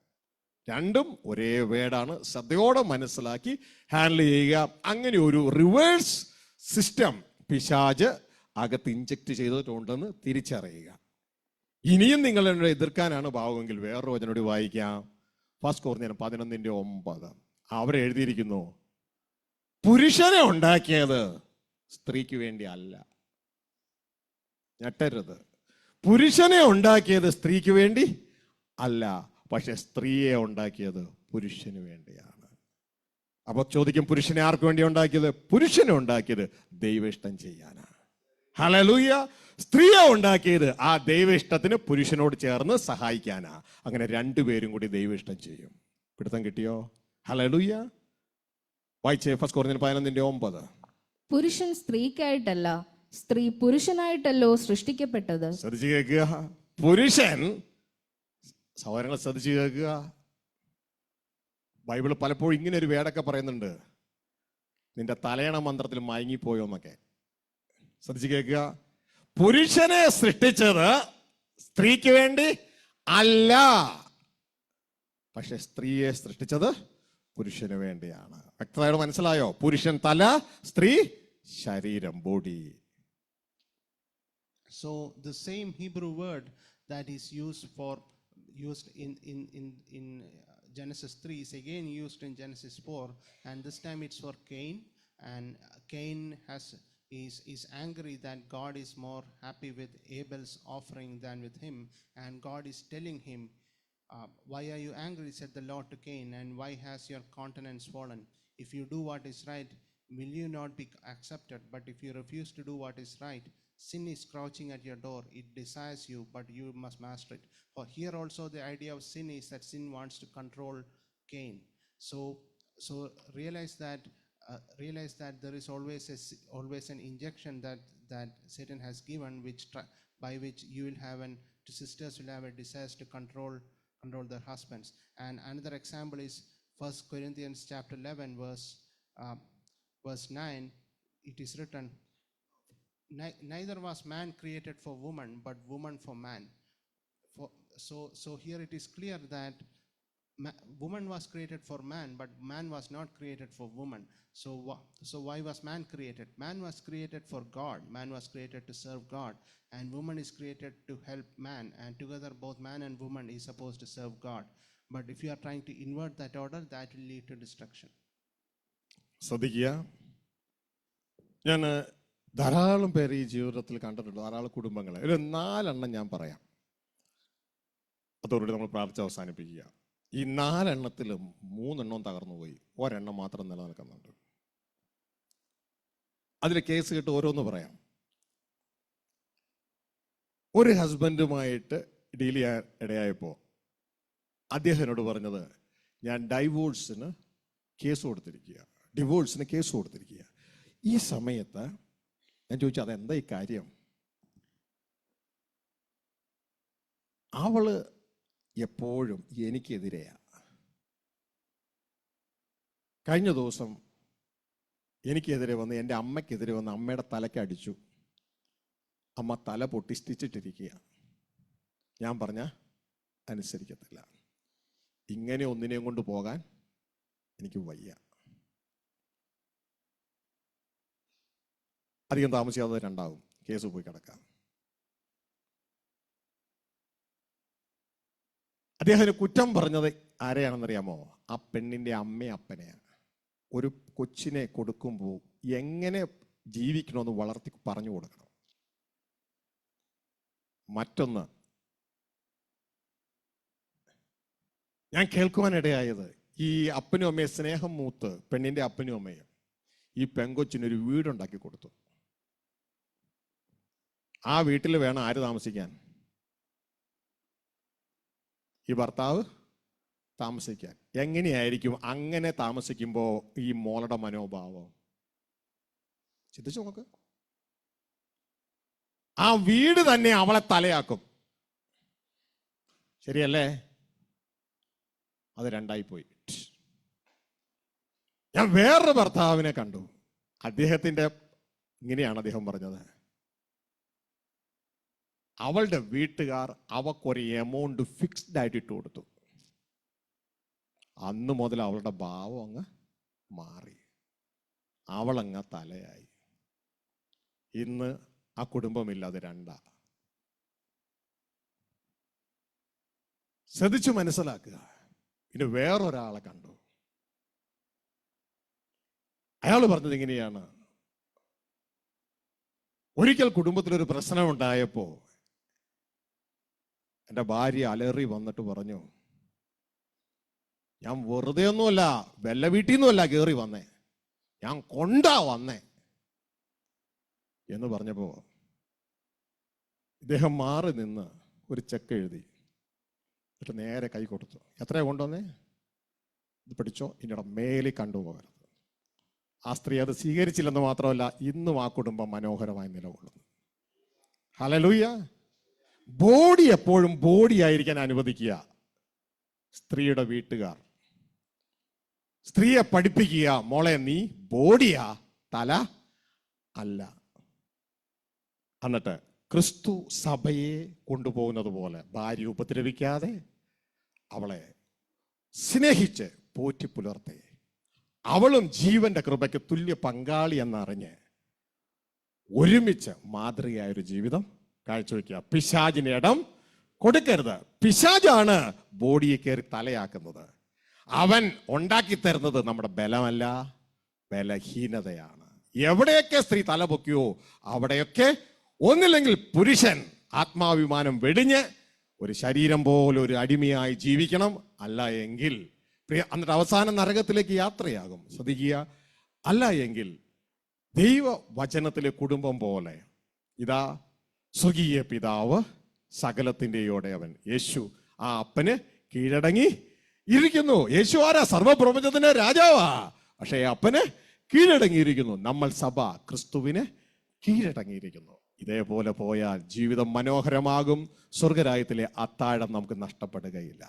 രണ്ടും ഒരേ വേർഡാണ്. ശ്രദ്ധയോടെ മനസ്സിലാക്കി ഹാൻഡിൽ ചെയ്യുക. അങ്ങനെ ഒരു റിവേഴ്സ് സിസ്റ്റം പിശാച് അകത്ത് ഇഞ്ചക്ട് ചെയ്തിട്ടുണ്ടെന്ന് തിരിച്ചറിയുക. ഇനിയും നിങ്ങൾ എന്നോട് എതിർക്കാനാണ് ഭാവമെങ്കിൽ വേറൊരു വചനോട് വായിക്കാം. 1 കൊരിന്ത്യർ 11:9. അവിടെ എഴുതിയിരിക്കുന്നു, പുരുഷനെ ഉണ്ടാക്കിയത് സ്ത്രീക്ക് വേണ്ടി അല്ല. ഞെട്ടരുത്. പുരുഷനെ ഉണ്ടാക്കിയത് സ്ത്രീക്ക് വേണ്ടി അല്ല, പക്ഷെ സ്ത്രീയെ ഉണ്ടാക്കിയത് പുരുഷന് വേണ്ടിയാണ്. അപ്പൊ ചോദിക്കും, പുരുഷനെ ആർക്ക് വേണ്ടി ഉണ്ടാക്കിയത്? പുരുഷനെ ഉണ്ടാക്കിയത് ദൈവ ഇഷ്ടം ചെയ്യാനാണ്. ഹല്ലേലൂയ. സ്ത്രീയെ ഉണ്ടാക്കിയത് ആ ദൈവ ഇഷ്ടത്തിന് പുരുഷനോട് ചേർന്ന് സഹായിക്കാനാ. അങ്ങനെ രണ്ടുപേരും കൂടി ദൈവ ഇഷ്ടം ചെയ്യും. പിടുത്തം കിട്ടിയോ? ഹല്ലേലൂയ. വായിച്ചേ 1 കൊരിന്ത്യർ 11:9. പുരുഷൻ സ്ത്രീക്കായിട്ടല്ല, സ്ത്രീ പുരുഷനായിട്ടല്ലോ സൃഷ്ടിക്കപ്പെട്ടത്. ശ്രദ്ധിച്ചു കേൾക്കുക. പുരുഷൻ, സഹോദരങ്ങൾ ശ്രദ്ധിച്ചു കേൾക്കുക. ബൈബിൾ പലപ്പോഴും ഇങ്ങനെ ഒരു വേടൊക്കെ പറയുന്നുണ്ട്, നിന്റെ തലയണ മന്ത്രത്തിൽ മയങ്ങിപ്പോയോ എന്നൊക്കെ. ശ്രദ്ധിച്ചു കേൾക്കുക. പുരുഷനെ സൃഷ്ടിച്ചത് സ്ത്രീക്ക് വേണ്ടി അല്ല, പക്ഷെ സ്ത്രീയെ സൃഷ്ടിച്ചത് പുരുഷന് വേണ്ടിയാണ്. വ്യക്തമായിട്ട് മനസ്സിലായോ? പുരുഷൻ തല, സ്ത്രീ ശരീരം, body. So the same Hebrew word that is used in Genesis 3 is again used in Genesis 4, and this time it's for Cain. And Cain is angry that God is more happy with Abel's offering than with him, and God is telling him, why are you angry, said the Lord to Cain, and why has your countenance fallen? If you do what is right, will you not be accepted? But if you refuse to do what is right, sin is crouching at your door. It desires you, but you must master it. For here also the idea of sin is that sin wants to control Cain. So realize that there is always an injection that Satan has given, by which you will have sisters will have a desire to control their husbands. And another example is 1 Corinthians chapter 11 verse 9. It is written, neither was man created for woman, but woman for man. So here it is clear that woman was created for man, but man was not created for woman. So why was man created? Man was created for God. Man was created to serve God, and woman is created to help man, and together both man and woman is supposed to serve God. But if you are trying to invert that order, that will lead to destruction. ശ്രദ്ധിക്കുക. ഞാൻ ധാരാളം പേര് ഈ ജീവിതത്തിൽ കണ്ടിട്ടുണ്ട്, ധാരാളം കുടുംബങ്ങളെ. ഒരു 4 എണ്ണം ഞാൻ പറയാം, അതോടുകൂടി നമ്മൾ പ്രാർത്ഥിച്ച് അവസാനിപ്പിക്കുക. ഈ 4 എണ്ണത്തിലും 3 എണ്ണവും തകർന്നു പോയി, ഒരെണ്ണം മാത്രം നിലനിൽക്കുന്നുണ്ട്. അതിൽ കേസ് കേട്ട് ഓരോന്ന് പറയാം. ഒരു ഹസ്ബൻഡുമായിട്ട് ഡീൽ ചെയ്യാൻ ഇടയായപ്പോൾ അദ്ദേഹം എന്നോട് പറഞ്ഞത്, ഞാൻ ഡിവോഴ്സിന് കേസ് കൊടുത്തിരിക്കുക. ഈ സമയത്ത് ഞാൻ ചോദിച്ചു, അതെന്താ ഈ കാര്യം? അവള് എപ്പോഴും എനിക്കെതിരെയാ. കഴിഞ്ഞ ദിവസം എനിക്കെതിരെ വന്ന്, എൻ്റെ അമ്മയ്ക്കെതിരെ വന്ന് അമ്മയുടെ തലയ്ക്ക് അടിച്ചു. അമ്മ തല പൊട്ടി സ്റ്റിച്ചിട്ടിരിക്കുക. ഞാൻ പറഞ്ഞ അനുസരിക്കത്തില്ല. ഇങ്ങനെ ഒന്നിനെയും കൊണ്ട് പോകാൻ എനിക്ക് വയ്യ. അധികം താമസിയാതെ 2 കേസ് പോയി കിടക്കാം. അദ്ദേഹത്തിന് കുറ്റം പറഞ്ഞത് ആരെയാണെന്നറിയാമോ? ആ പെണ്ണിൻ്റെ അമ്മയും അപ്പനെയാണ്. ഒരു കൊച്ചിനെ കൊടുക്കുമ്പോൾ എങ്ങനെ ജീവിക്കണമെന്ന് വളർത്തി പറഞ്ഞു കൊടുക്കണം. മറ്റൊന്ന് ഞാൻ കേൾക്കുവാനിടയായത്, ഈ അപ്പനും അമ്മയെ സ്നേഹം മൂത്ത് പെണ്ണിൻ്റെ അപ്പനും അമ്മയും ഈ പെങ്കൊച്ചിനൊരു വീടുണ്ടാക്കി കൊടുത്തു. ആ വീട്ടിൽ വേണം ആര് താമസിക്കാൻ? ഈ ഭർത്താവ് താമസിക്കാൻ. എങ്ങനെയായിരിക്കും അങ്ങനെ താമസിക്കുമ്പോൾ ഈ മോളുടെ മനോഭാവം? ചിന്തിച്ചു നോക്ക്. ആ വീട് തന്നെ അവളെ തലയാക്കും. ശരിയല്ലേ? അത് രണ്ടായി പോയി. ഞാൻ വേറൊരു ഭർത്താവിനെ കണ്ടു. അദ്ദേഹത്തിന്റെ ഇങ്ങനെയാണ് അദ്ദേഹം പറഞ്ഞത്, അവളുടെ വീട്ടുകാർ അവക്കൊരു എമൗണ്ട് ഫിക്സ്ഡ് ആയിട്ട് ഇട്ട് കൊടുത്തു. അന്ന് മുതൽ അവളുടെ ഭാവം അങ്ങ് മാറി, അവളങ്ങ് തലയായി. ഇന്ന് ആ കുടുംബമില്ലാതെ രണ്ടാ. ശ്രദ്ധിച്ചു മനസ്സിലാക്കുക. പിന്നെ വേറൊരാളെ കണ്ടു. അയാൾ പറഞ്ഞത് ഇങ്ങനെയാണ്, ഒരിക്കൽ കുടുംബത്തിലൊരു പ്രശ്നം ഉണ്ടായപ്പോ എൻ്റെ ഭാര്യ അലറി വന്നിട്ട് പറഞ്ഞു, ഞാൻ വെറുതെ ഒന്നുമല്ല, വെല്ല വീട്ടിൽ നിന്നുമല്ല കയറി വന്നേ, ഞാൻ കൊണ്ടാ വന്നേ എന്ന് പറഞ്ഞപ്പോ ഇദ്ദേഹം മാറി നിന്ന് ഒരു ചെക്ക് എഴുതി എന്നിട്ട് നേരെ കൈ കൊടുത്തു. എത്രയാ കൊണ്ടുവന്നേ? ഇത് പിടിച്ചോ, ഇനിയുടെ മേലിൽ കണ്ടുപോകരുത്. ആ സ്ത്രീ അത് സ്വീകരിച്ചില്ലെന്ന് മാത്രമല്ല, ഇന്നും ആ കുടുംബം മനോഹരമായി നിലകൊള്ളുന്നു. ഹല്ലേലൂയ. ബോഡി എപ്പോഴും ബോഡി ആയിരിക്കാൻ അനുവദിക്കുക. സ്ത്രീയുടെ വീട്ടുകാർ സ്ത്രീയെ പഠിപ്പിക്കുക, മോളെ നീ ബോഡിയാ, തല അല്ല. എന്നിട്ട് ക്രിസ്തു സഭയെ കൊണ്ടുപോകുന്നത് പോലെ ഭാര്യ ഉപദ്രവിക്കാതെ അവളെ സ്നേഹിച്ച് പോറ്റി പുലർത്തെ, അവളും ജീവന്റെ കൃപയ്ക്ക് തുല്യ പങ്കാളി എന്നറിഞ്ഞ് ഒരുമിച്ച് മാതൃകയായൊരു ജീവിതം കാഴ്ചവെക്കുക. പിശാചിന് ഇടം കൊടുക്കരുത്. പിശാചാണ് ബോഡിയെ കയറി തലയാക്കുന്നത്. അവൻ ഉണ്ടാക്കി തരുന്നത് നമ്മുടെ ബലമല്ല, ബലഹീനതയാണ്. എവിടെയൊക്കെ സ്ത്രീ തല പൊക്കിയോ അവിടെയൊക്കെ ഒന്നില്ലെങ്കിൽ പുരുഷൻ ആത്മാഭിമാനം വെടിഞ്ഞ് ഒരു ശരീരം പോലെ ഒരു അടിമയായി ജീവിക്കണം. അല്ല എങ്കിൽ എന്നിട്ട് അവസാന നരകത്തിലേക്ക് യാത്രയാകും. ശ്രദ്ധിക്കുക. അല്ല എങ്കിൽ ദൈവവചനത്തിലെ കുടുംബം പോലെ ഇതാ സ്വകീയ പിതാവ് സകലത്തിൻ്റെയോടെ അവൻ യേശു ആ അപ്പന് കീഴടങ്ങി ഇരിക്കുന്നു. യേശു ആരാ? സർവപ്രപഞ്ചത്തിന്റെ രാജാവാ. പക്ഷേ അപ്പന് കീഴടങ്ങിയിരിക്കുന്നു. നമ്മൾ സഭ ക്രിസ്തുവിന് കീഴടങ്ങിയിരിക്കുന്നു. ഇതേപോലെ പോയാൽ ജീവിതം മനോഹരമാകും. സ്വർഗരാജ്യത്തിലെ അത്താഴം നമുക്ക് നഷ്ടപ്പെടുകയില്ല.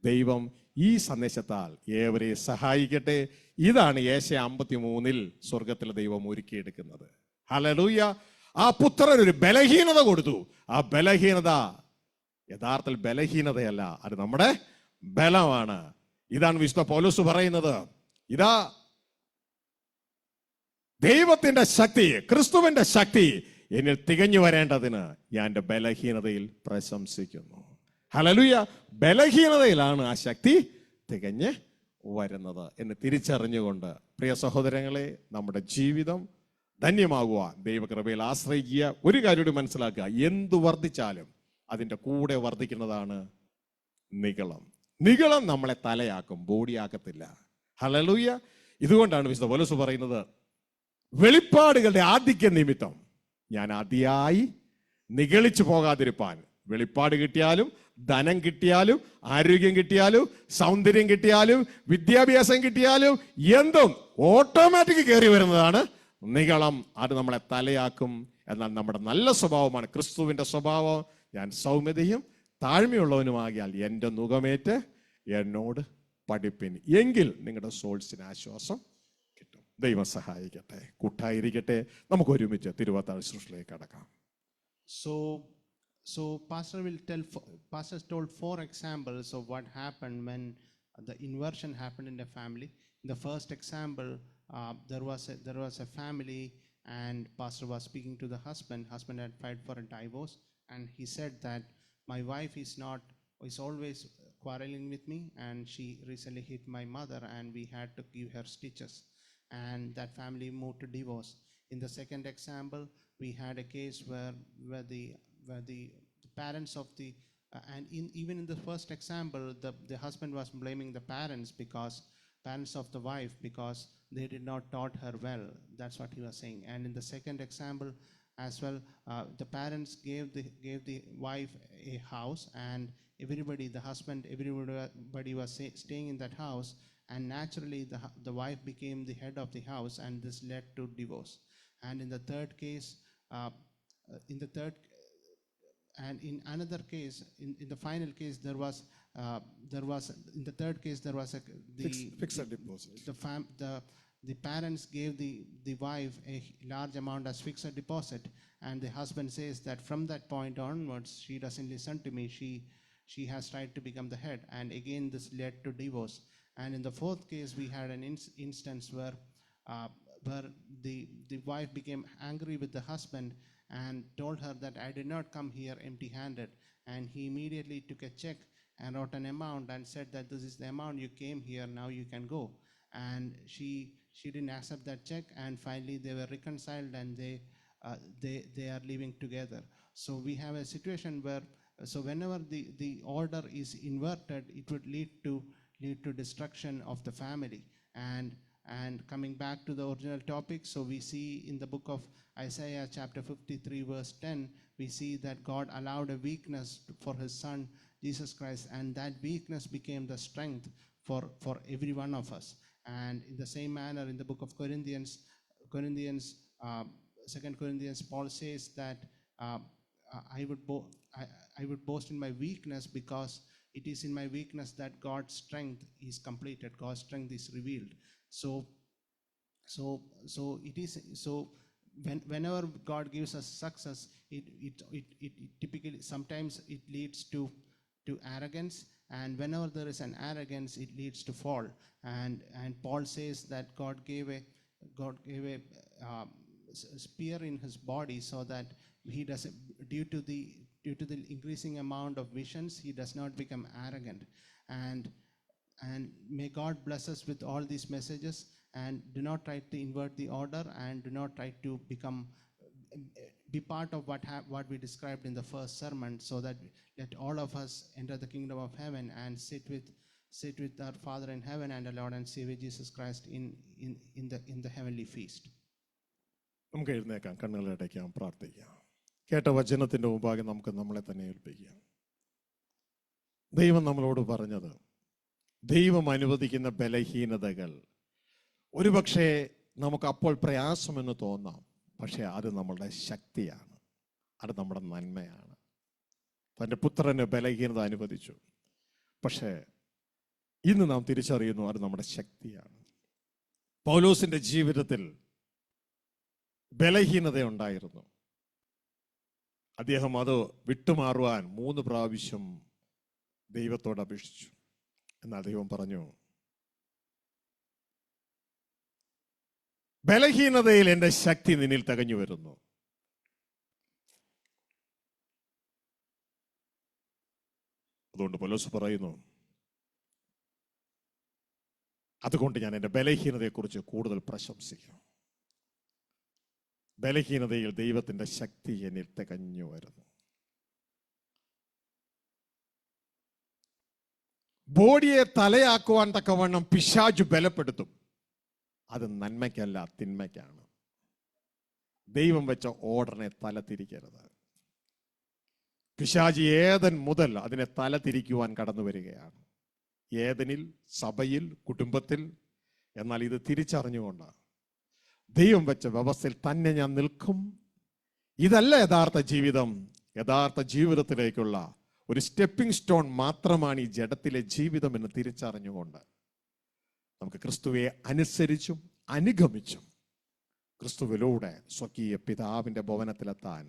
ദൈവം ഈ സന്ദേശത്താൽ ഏവരെ സഹായിക്കട്ടെ. ഇതാണ് യേശയ്യാ 53 സ്വർഗത്തിലെ ദൈവം ഒരുക്കിയെടുക്കുന്നത്. ഹല്ലേലൂയ. ആ പുത്രൻ ഒരു ബലഹീനത കൊടുത്തു. ആ ബലഹീനത യഥാർത്ഥത്തിൽ ബലഹീനതയല്ല, അത് നമ്മുടെ ബലമാണ്. ഇതാണ് വിശുദ്ധ പൗലോസ് പറയുന്നത്. ഇതാ ദൈവത്തിന്റെ ശക്തി, ക്രിസ്തുവിന്റെ ശക്തി എന്നിൽ തികഞ്ഞു വരേണ്ടതിന് ഞാൻ എൻ്റെ ബലഹീനതയിൽ പ്രശംസിക്കുന്നു. ഹല്ലേലൂയ. ബലഹീനതയിലാണ് ആ ശക്തി തികഞ്ഞ് വരുന്നത് എന്ന് തിരിച്ചറിഞ്ഞുകൊണ്ട് പ്രിയ സഹോദരങ്ങളെ, നമ്മുടെ ജീവിതം ധന്യമാകുക, ദൈവകൃപയിൽ ആശ്രയിക്കുക. ഒരു കാര്യം മനസ്സിലാക്കുക, എന്തു വർദ്ധിച്ചാലും അതിൻ്റെ കൂടെ വർദ്ധിക്കുന്നതാണ് നിഗളം. നിഗളം നമ്മളെ തലയാക്കും, ബോഡിയാക്കത്തില്ല. ഹല്ലേലൂയ. ഇതുകൊണ്ടാണ് വിശുദ്ധ പൗലോസ് പറയുന്നത്, വെളിപ്പാടുകളുടെ ആധിക്യ നിമിത്തം ഞാൻ അതിയായി നിഗളിച്ചു പോകാതിരിപ്പാൻ. വെളിപ്പാട് കിട്ടിയാലും ധനം കിട്ടിയാലും ആരോഗ്യം കിട്ടിയാലും സൗന്ദര്യം കിട്ടിയാലും വിദ്യാഭ്യാസം കിട്ടിയാലും എന്തും ഓട്ടോമാറ്റിക് കയറി വരുന്നതാണ് നിഗളം. അത് നമ്മളെ തലയാക്കും. എന്നാൽ നമ്മുടെ നല്ല സ്വഭാവമാണ് ക്രിസ്തുവിന്റെ സ്വഭാവം. ഞാൻ സൗമ്യതയും താഴ്മയുള്ളവനുമാകിയാൽ എൻ്റെ നുകമേറ്റ് എന്നോട് പഠിപ്പിൻ, എങ്കിൽ നിങ്ങളുടെ സോൾസിന് ആശ്വാസം കിട്ടും. ദൈവം സഹായിക്കട്ടെ. കൂട്ടായിരിക്കട്ടെ. നമുക്ക് ഒരുമിച്ച് തിരുവത്താഴ ശുശ്രൂഷയിലേക്ക് കടക്കാം. So Pastor told 4 examples of what happened when the inversion happened in the family. In the first example, there was a family, and Pastor was speaking to the husband. Husband had filed for a divorce, and he said that my wife is always quarreling with me, and she recently hit my mother, and we had to give her stitches, and that family moved to divorce. In the second example, we had a case where the parents of the even in the first example, the husband was blaming the parents of the wife because they did not taught her well. That's what he was saying. And in the second example as well, the parents gave the wife a house, and everybody, the husband, everybody was staying in that house, and naturally the wife became the head of the house, and this led to divorce. And in the third case, and in another case, in the final case, in the third case, there was Fixed deposit. the parents gave the wife a large amount as fixed deposit, and the husband says that from that point onwards, she doesn't listen to me. She has tried to become the head, and again this led to divorce. And in the fourth case, we had an instance where the wife became angry with the husband and told her that I did not come here empty-handed. And he immediately took a check and wrote an amount and said that this is the amount you came here, now you can go. And she didn't accept that check, and finally they were reconciled, and they are living together. So we have a situation where, so whenever the order is inverted, it would lead to destruction of the family. And coming back to the original topic, so we see in the book of Isaiah chapter 53 verse 10, we see that God allowed a weakness for his son Jesus Christ, and that weakness became the strength for every one of us. And in the same manner, in the book of Corinthians, 2 Corinthians, Paul says that I would boast in my weakness, because it is in my weakness that God's strength is completed, God's strength is revealed. So it is so. Whenever God gives us success, it typically, sometimes it leads to arrogance, and whenever there is an arrogance, it leads to fall. And Paul says that God gave a spear in his body, so that he doesn't, due to the increasing amount of visions, he does not become arrogant. And may God bless us with all these messages, and do not try to invert the order, and do not try to be part of what we described in the first sermon, so that let all of us enter the kingdom of heaven and sit with our Father in heaven and our Lord and Savior Jesus Christ in the heavenly feast. നമുക്ക് എഴുന്നേക്കാം, കണ്ണുകളടയ്ക്കാം, പ്രാർത്ഥിക്കാം. കേട്ട വചനത്തിന്റെ മുമ്പാകെ നമുക്ക് നമ്മളെ തന്നെ ഏൽപ്പിക്കാം. ദൈവം നമ്മളോട് പറഞ്ഞത്, ദൈവം അനുവദിക്കുന്ന ബലഹീനതകൾ ഒരുപക്ഷെ നമുക്ക് അപ്പോൾ പ്രയാസമെന്ന് തോന്നാം, പക്ഷെ അത് നമ്മളുടെ ശക്തിയാണ്, അത് നമ്മുടെ നന്മയാണ്. തൻ്റെ പുത്രന് ബലഹീനത അനുവദിച്ചു, പക്ഷേ ഇന്ന് നാം തിരിച്ചറിയുന്നു അത് നമ്മുടെ ശക്തിയാണ്. പൗലോസിന്റെ ജീവിതത്തിൽ ബലഹീനതയുണ്ടായിരുന്നു. അദ്ദേഹം അത് വിട്ടുമാറുവാൻ 3 പ്രാവശ്യം ദൈവത്തോട് അപേക്ഷിച്ചു. എന്നാൽ ദൈവം പറഞ്ഞു, ബലഹീനതയിൽ എൻ്റെ ശക്തി നിന്നിൽ തികഞ്ഞു വരുന്നു. അതുകൊണ്ട് പൗലോസ് പറയുന്നു, അതുകൊണ്ട് ഞാൻ എൻ്റെ ബലഹീനതയെക്കുറിച്ച് കൂടുതൽ പ്രശംസിക്കും. ബലഹീനതയിൽ ദൈവത്തിൻ്റെ ശക്തി എന്നിൽ തികഞ്ഞു വരുന്നു. ബോഡിയെ തലയാക്കുവാൻ തക്കവണ്ണം പിശാച് ബലപ്പെടുത്തും. അത് നന്മയ്ക്കല്ല, തിന്മയ്ക്കാണ്. ദൈവം വെച്ച ഓർഡറിനെ തല തിരിക്കരുത്. പിശാച് ഏദൻ മുതൽ അതിനെ തല തിരിക്കുവാൻ കടന്നു വരികയാണ്. ഏദനിൽ, സഭയിൽ, കുടുംബത്തിൽ. എന്നാൽ ഇത് തിരിച്ചറിഞ്ഞുകൊണ്ട് ദൈവം വെച്ച വ്യവസ്ഥയിൽ തന്നെ ഞാൻ നിൽക്കും. ഇതല്ല യഥാർത്ഥ ജീവിതം. യഥാർത്ഥ ജീവിതത്തിലേക്കുള്ള ഒരു സ്റ്റെപ്പിംഗ് സ്റ്റോൺ മാത്രമാണ് ഈ ജഡത്തിലെ ജീവിതം എന്ന് തിരിച്ചറിഞ്ഞുകൊണ്ട് നമുക്ക് ക്രിസ്തുവെ അനുസരിച്ചും അനുഗമിച്ചും ക്രിസ്തുവിലൂടെ സ്വകീയ പിതാവിൻ്റെ ഭവനത്തിലെത്താൻ,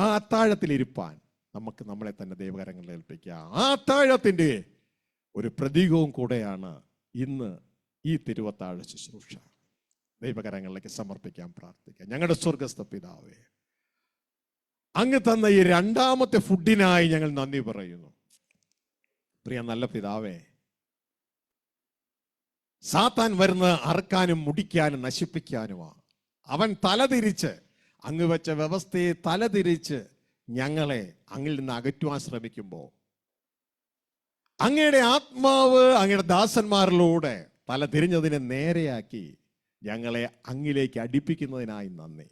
ആ അത്താഴത്തിലിരിപ്പാൻ നമുക്ക് നമ്മളെ തന്നെ ദൈവകരങ്ങളിൽ ഏൽപ്പിക്കുക. ആ അത്താഴത്തിൻ്റെ ഒരു പ്രതീകവും കൂടെയാണ് ഇന്ന് ഈ തിരുവത്താഴ ശുശ്രൂഷ. ദൈവകരങ്ങളിലേക്ക് സമർപ്പിക്കാൻ പ്രാർത്ഥിക്കാം. ഞങ്ങളുടെ സ്വർഗസ്ഥ പിതാവേ, അങ്ങ് തന്ന ഈ 2ാമത്തെ ഫുഡിനായി ഞങ്ങൾ നന്ദി പറയുന്നു. പ്രിയ നല്ല പിതാവേ, സാത്താൻ വരുന്ന അറുക്കാനും മുടിക്കാനും നശിപ്പിക്കാനുമാണ്. അവൻ തലതിരിച്ച്, അങ്ങ് വെച്ച വ്യവസ്ഥയെ തലതിരിച്ച് ഞങ്ങളെ അങ്ങിൽ നിന്ന് അകറ്റുവാൻ ശ്രമിക്കുമ്പോൾ അങ്ങയുടെ ആത്മാവ് അങ്ങയുടെ ദാസന്മാരിലൂടെ തല തിരിഞ്ഞതിനെ നേരെയാക്കി ഞങ്ങളെ അങ്ങിലേക്ക് അടുപ്പിക്കുന്നതിനായി നന്ദി.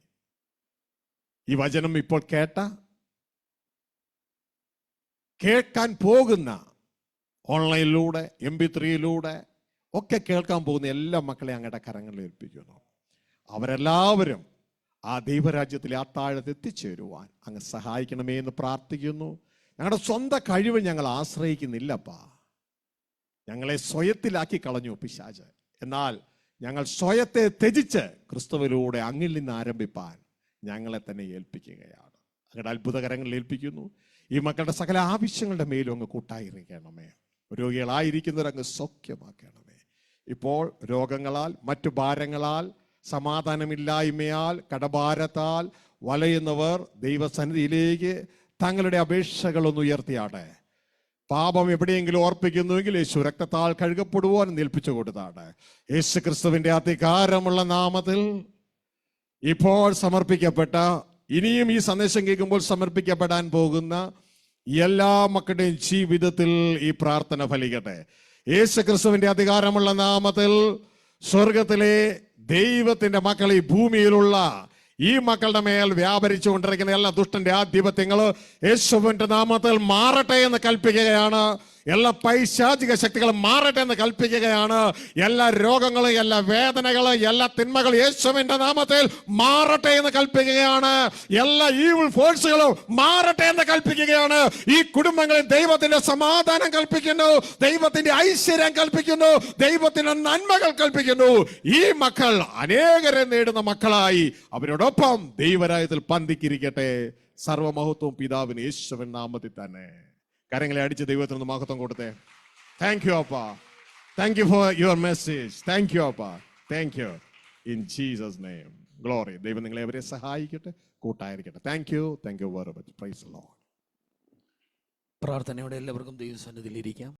ഈ വചനം ഇപ്പോൾ കേൾക്കാൻ പോകുന്ന ഓൺലൈനിലൂടെ MP3യിലൂടെ ഒക്കെ കേൾക്കാൻ പോകുന്ന എല്ലാ മക്കളെയും അങ്ങയുടെ കരങ്ങളിൽ ഏൽപ്പിക്കുന്നു. അവരെല്ലാവരും ആ ദൈവരാജ്യത്തിലെ ആ താഴത്ത് എത്തിച്ചേരുവാൻ അങ്ങ് സഹായിക്കണമേ എന്ന് പ്രാർത്ഥിക്കുന്നു. ഞങ്ങളുടെ സ്വന്തം കഴിവ് ഞങ്ങൾ ആശ്രയിക്കുന്നില്ലപ്പാ. ഞങ്ങളെ സ്വയത്തിലാക്കി കളഞ്ഞു പിശാച്. എന്നാൽ ഞങ്ങൾ സ്വയത്തെ ത്യജിച്ച് ക്രിസ്തുവിലൂടെ അങ്ങിൽ നിന്ന് ആരംഭിപ്പാൻ ഞങ്ങളെ തന്നെ ഏൽപ്പിക്കുകയാണ്. അങ്ങയുടെ അത്ഭുതകരങ്ങളിൽ ഏൽപ്പിക്കുന്നു. ഈ മക്കളുടെ സകല ആവശ്യങ്ങളുടെ മേലും അങ്ങ് കൂട്ടായിരിക്കണമേ. രോഗികളായിരിക്കുന്നവരങ്ങ് സൗഖ്യമാക്കണമേ. ഇപ്പോൾ രോഗങ്ങളാൽ, മറ്റു ഭാരങ്ങളാൽ, സമാധാനമില്ലായ്മയാൽ, കടഭാരത്താൽ വലയുന്നവർ ദൈവസന്നിധിയിലേക്ക് തങ്ങളുടെ അപേക്ഷകളൊന്ന് ഉയർത്തിയാട്ടെ. പാപം എവിടെയെങ്കിലും ഓർപ്പിക്കുന്നുവെങ്കിൽ യേശു രക്തത്താൽ കഴുകപ്പെടുവാൻ ഏൽപ്പിച്ചു കൊടുത്താണ്. യേശു ക്രിസ്തുവിന്റെ അധികാരമുള്ള നാമത്തിൽ ഇപ്പോൾ സമർപ്പിക്കപ്പെട്ട, ഇനിയും ഈ സന്ദേശം കേൾക്കുമ്പോൾ സമർപ്പിക്കപ്പെടാൻ പോകുന്ന എല്ലാ മക്കളുടെയും ജീവിതത്തിൽ ഈ പ്രാർത്ഥന ഫലിക്കട്ടെ. യേശു ക്രിസ്തുവിന്റെ അധികാരമുള്ള നാമത്തിൽ സ്വർഗത്തിലെ ദൈവത്തിന്റെ മക്കൾ ഈ ഭൂമിയിലുള്ള ഈ മക്കളുടെ മേൽ വ്യാപരിച്ചു കൊണ്ടിരിക്കുന്ന എല്ലാ ദുഷ്ടന്റെ ആധിപത്യങ്ങൾ യേശുവിന്റെ നാമത്തിൽ മാറട്ടെ എന്ന് കൽപ്പിക്കുകയാണ്. എല്ലാ പൈശാചിക ശക്തികളും മാറട്ടെ എന്ന് കൽപ്പിക്കുകയാണ്. എല്ലാ രോഗങ്ങളും, എല്ലാ വേദനകളും, എല്ലാ തിന്മകളും യേശുവിന്റെ നാമത്തിൽ മാറട്ടെ എന്ന് കൽപ്പിക്കുകയാണ്. എല്ലാ ഈവിൾ ഫോഴ്സുകളും മാറട്ടെ എന്ന് കൽപ്പിക്കുകയാണ്. ഈ കുടുംബങ്ങളിൽ ദൈവത്തിന്റെ സമാധാനം കൽപ്പിക്കുന്നു, ദൈവത്തിന്റെ ഐശ്വര്യം കൽപ്പിക്കുന്നു, ദൈവത്തിന്റെ നന്മകൾ കൽപ്പിക്കുന്നു. ഈ മക്കൾ അനേകരെ നേടുന്ന മക്കളായി അവരോടൊപ്പം ദൈവരാജ്യത്തിൽ പന്തിക്കിരിക്കട്ടെ. സർവമഹത്വവും പിതാവിന് യേശുവിൻ നാമത്തിൽ തന്നെ. കരങ്ങളെ അടിച്ച് ദൈവത്തിന് മഹത്വം കൊടുത്തേ. താങ്ക് യു അപ്പ. Thank you for your message. Thank you അപ്പ. Thank you in Jesus name. Glory. ദൈവം നിങ്ങളെ അവരെ സഹായിക്കട്ടെ, കൂട്ടായിരിക്കട്ടെ. Thank you very much. Praise the lord. പ്രാർത്ഥനയോടെ എല്ലാവർക്കും ദൈവസന്നിധിയിൽ ഇരിക്കാം.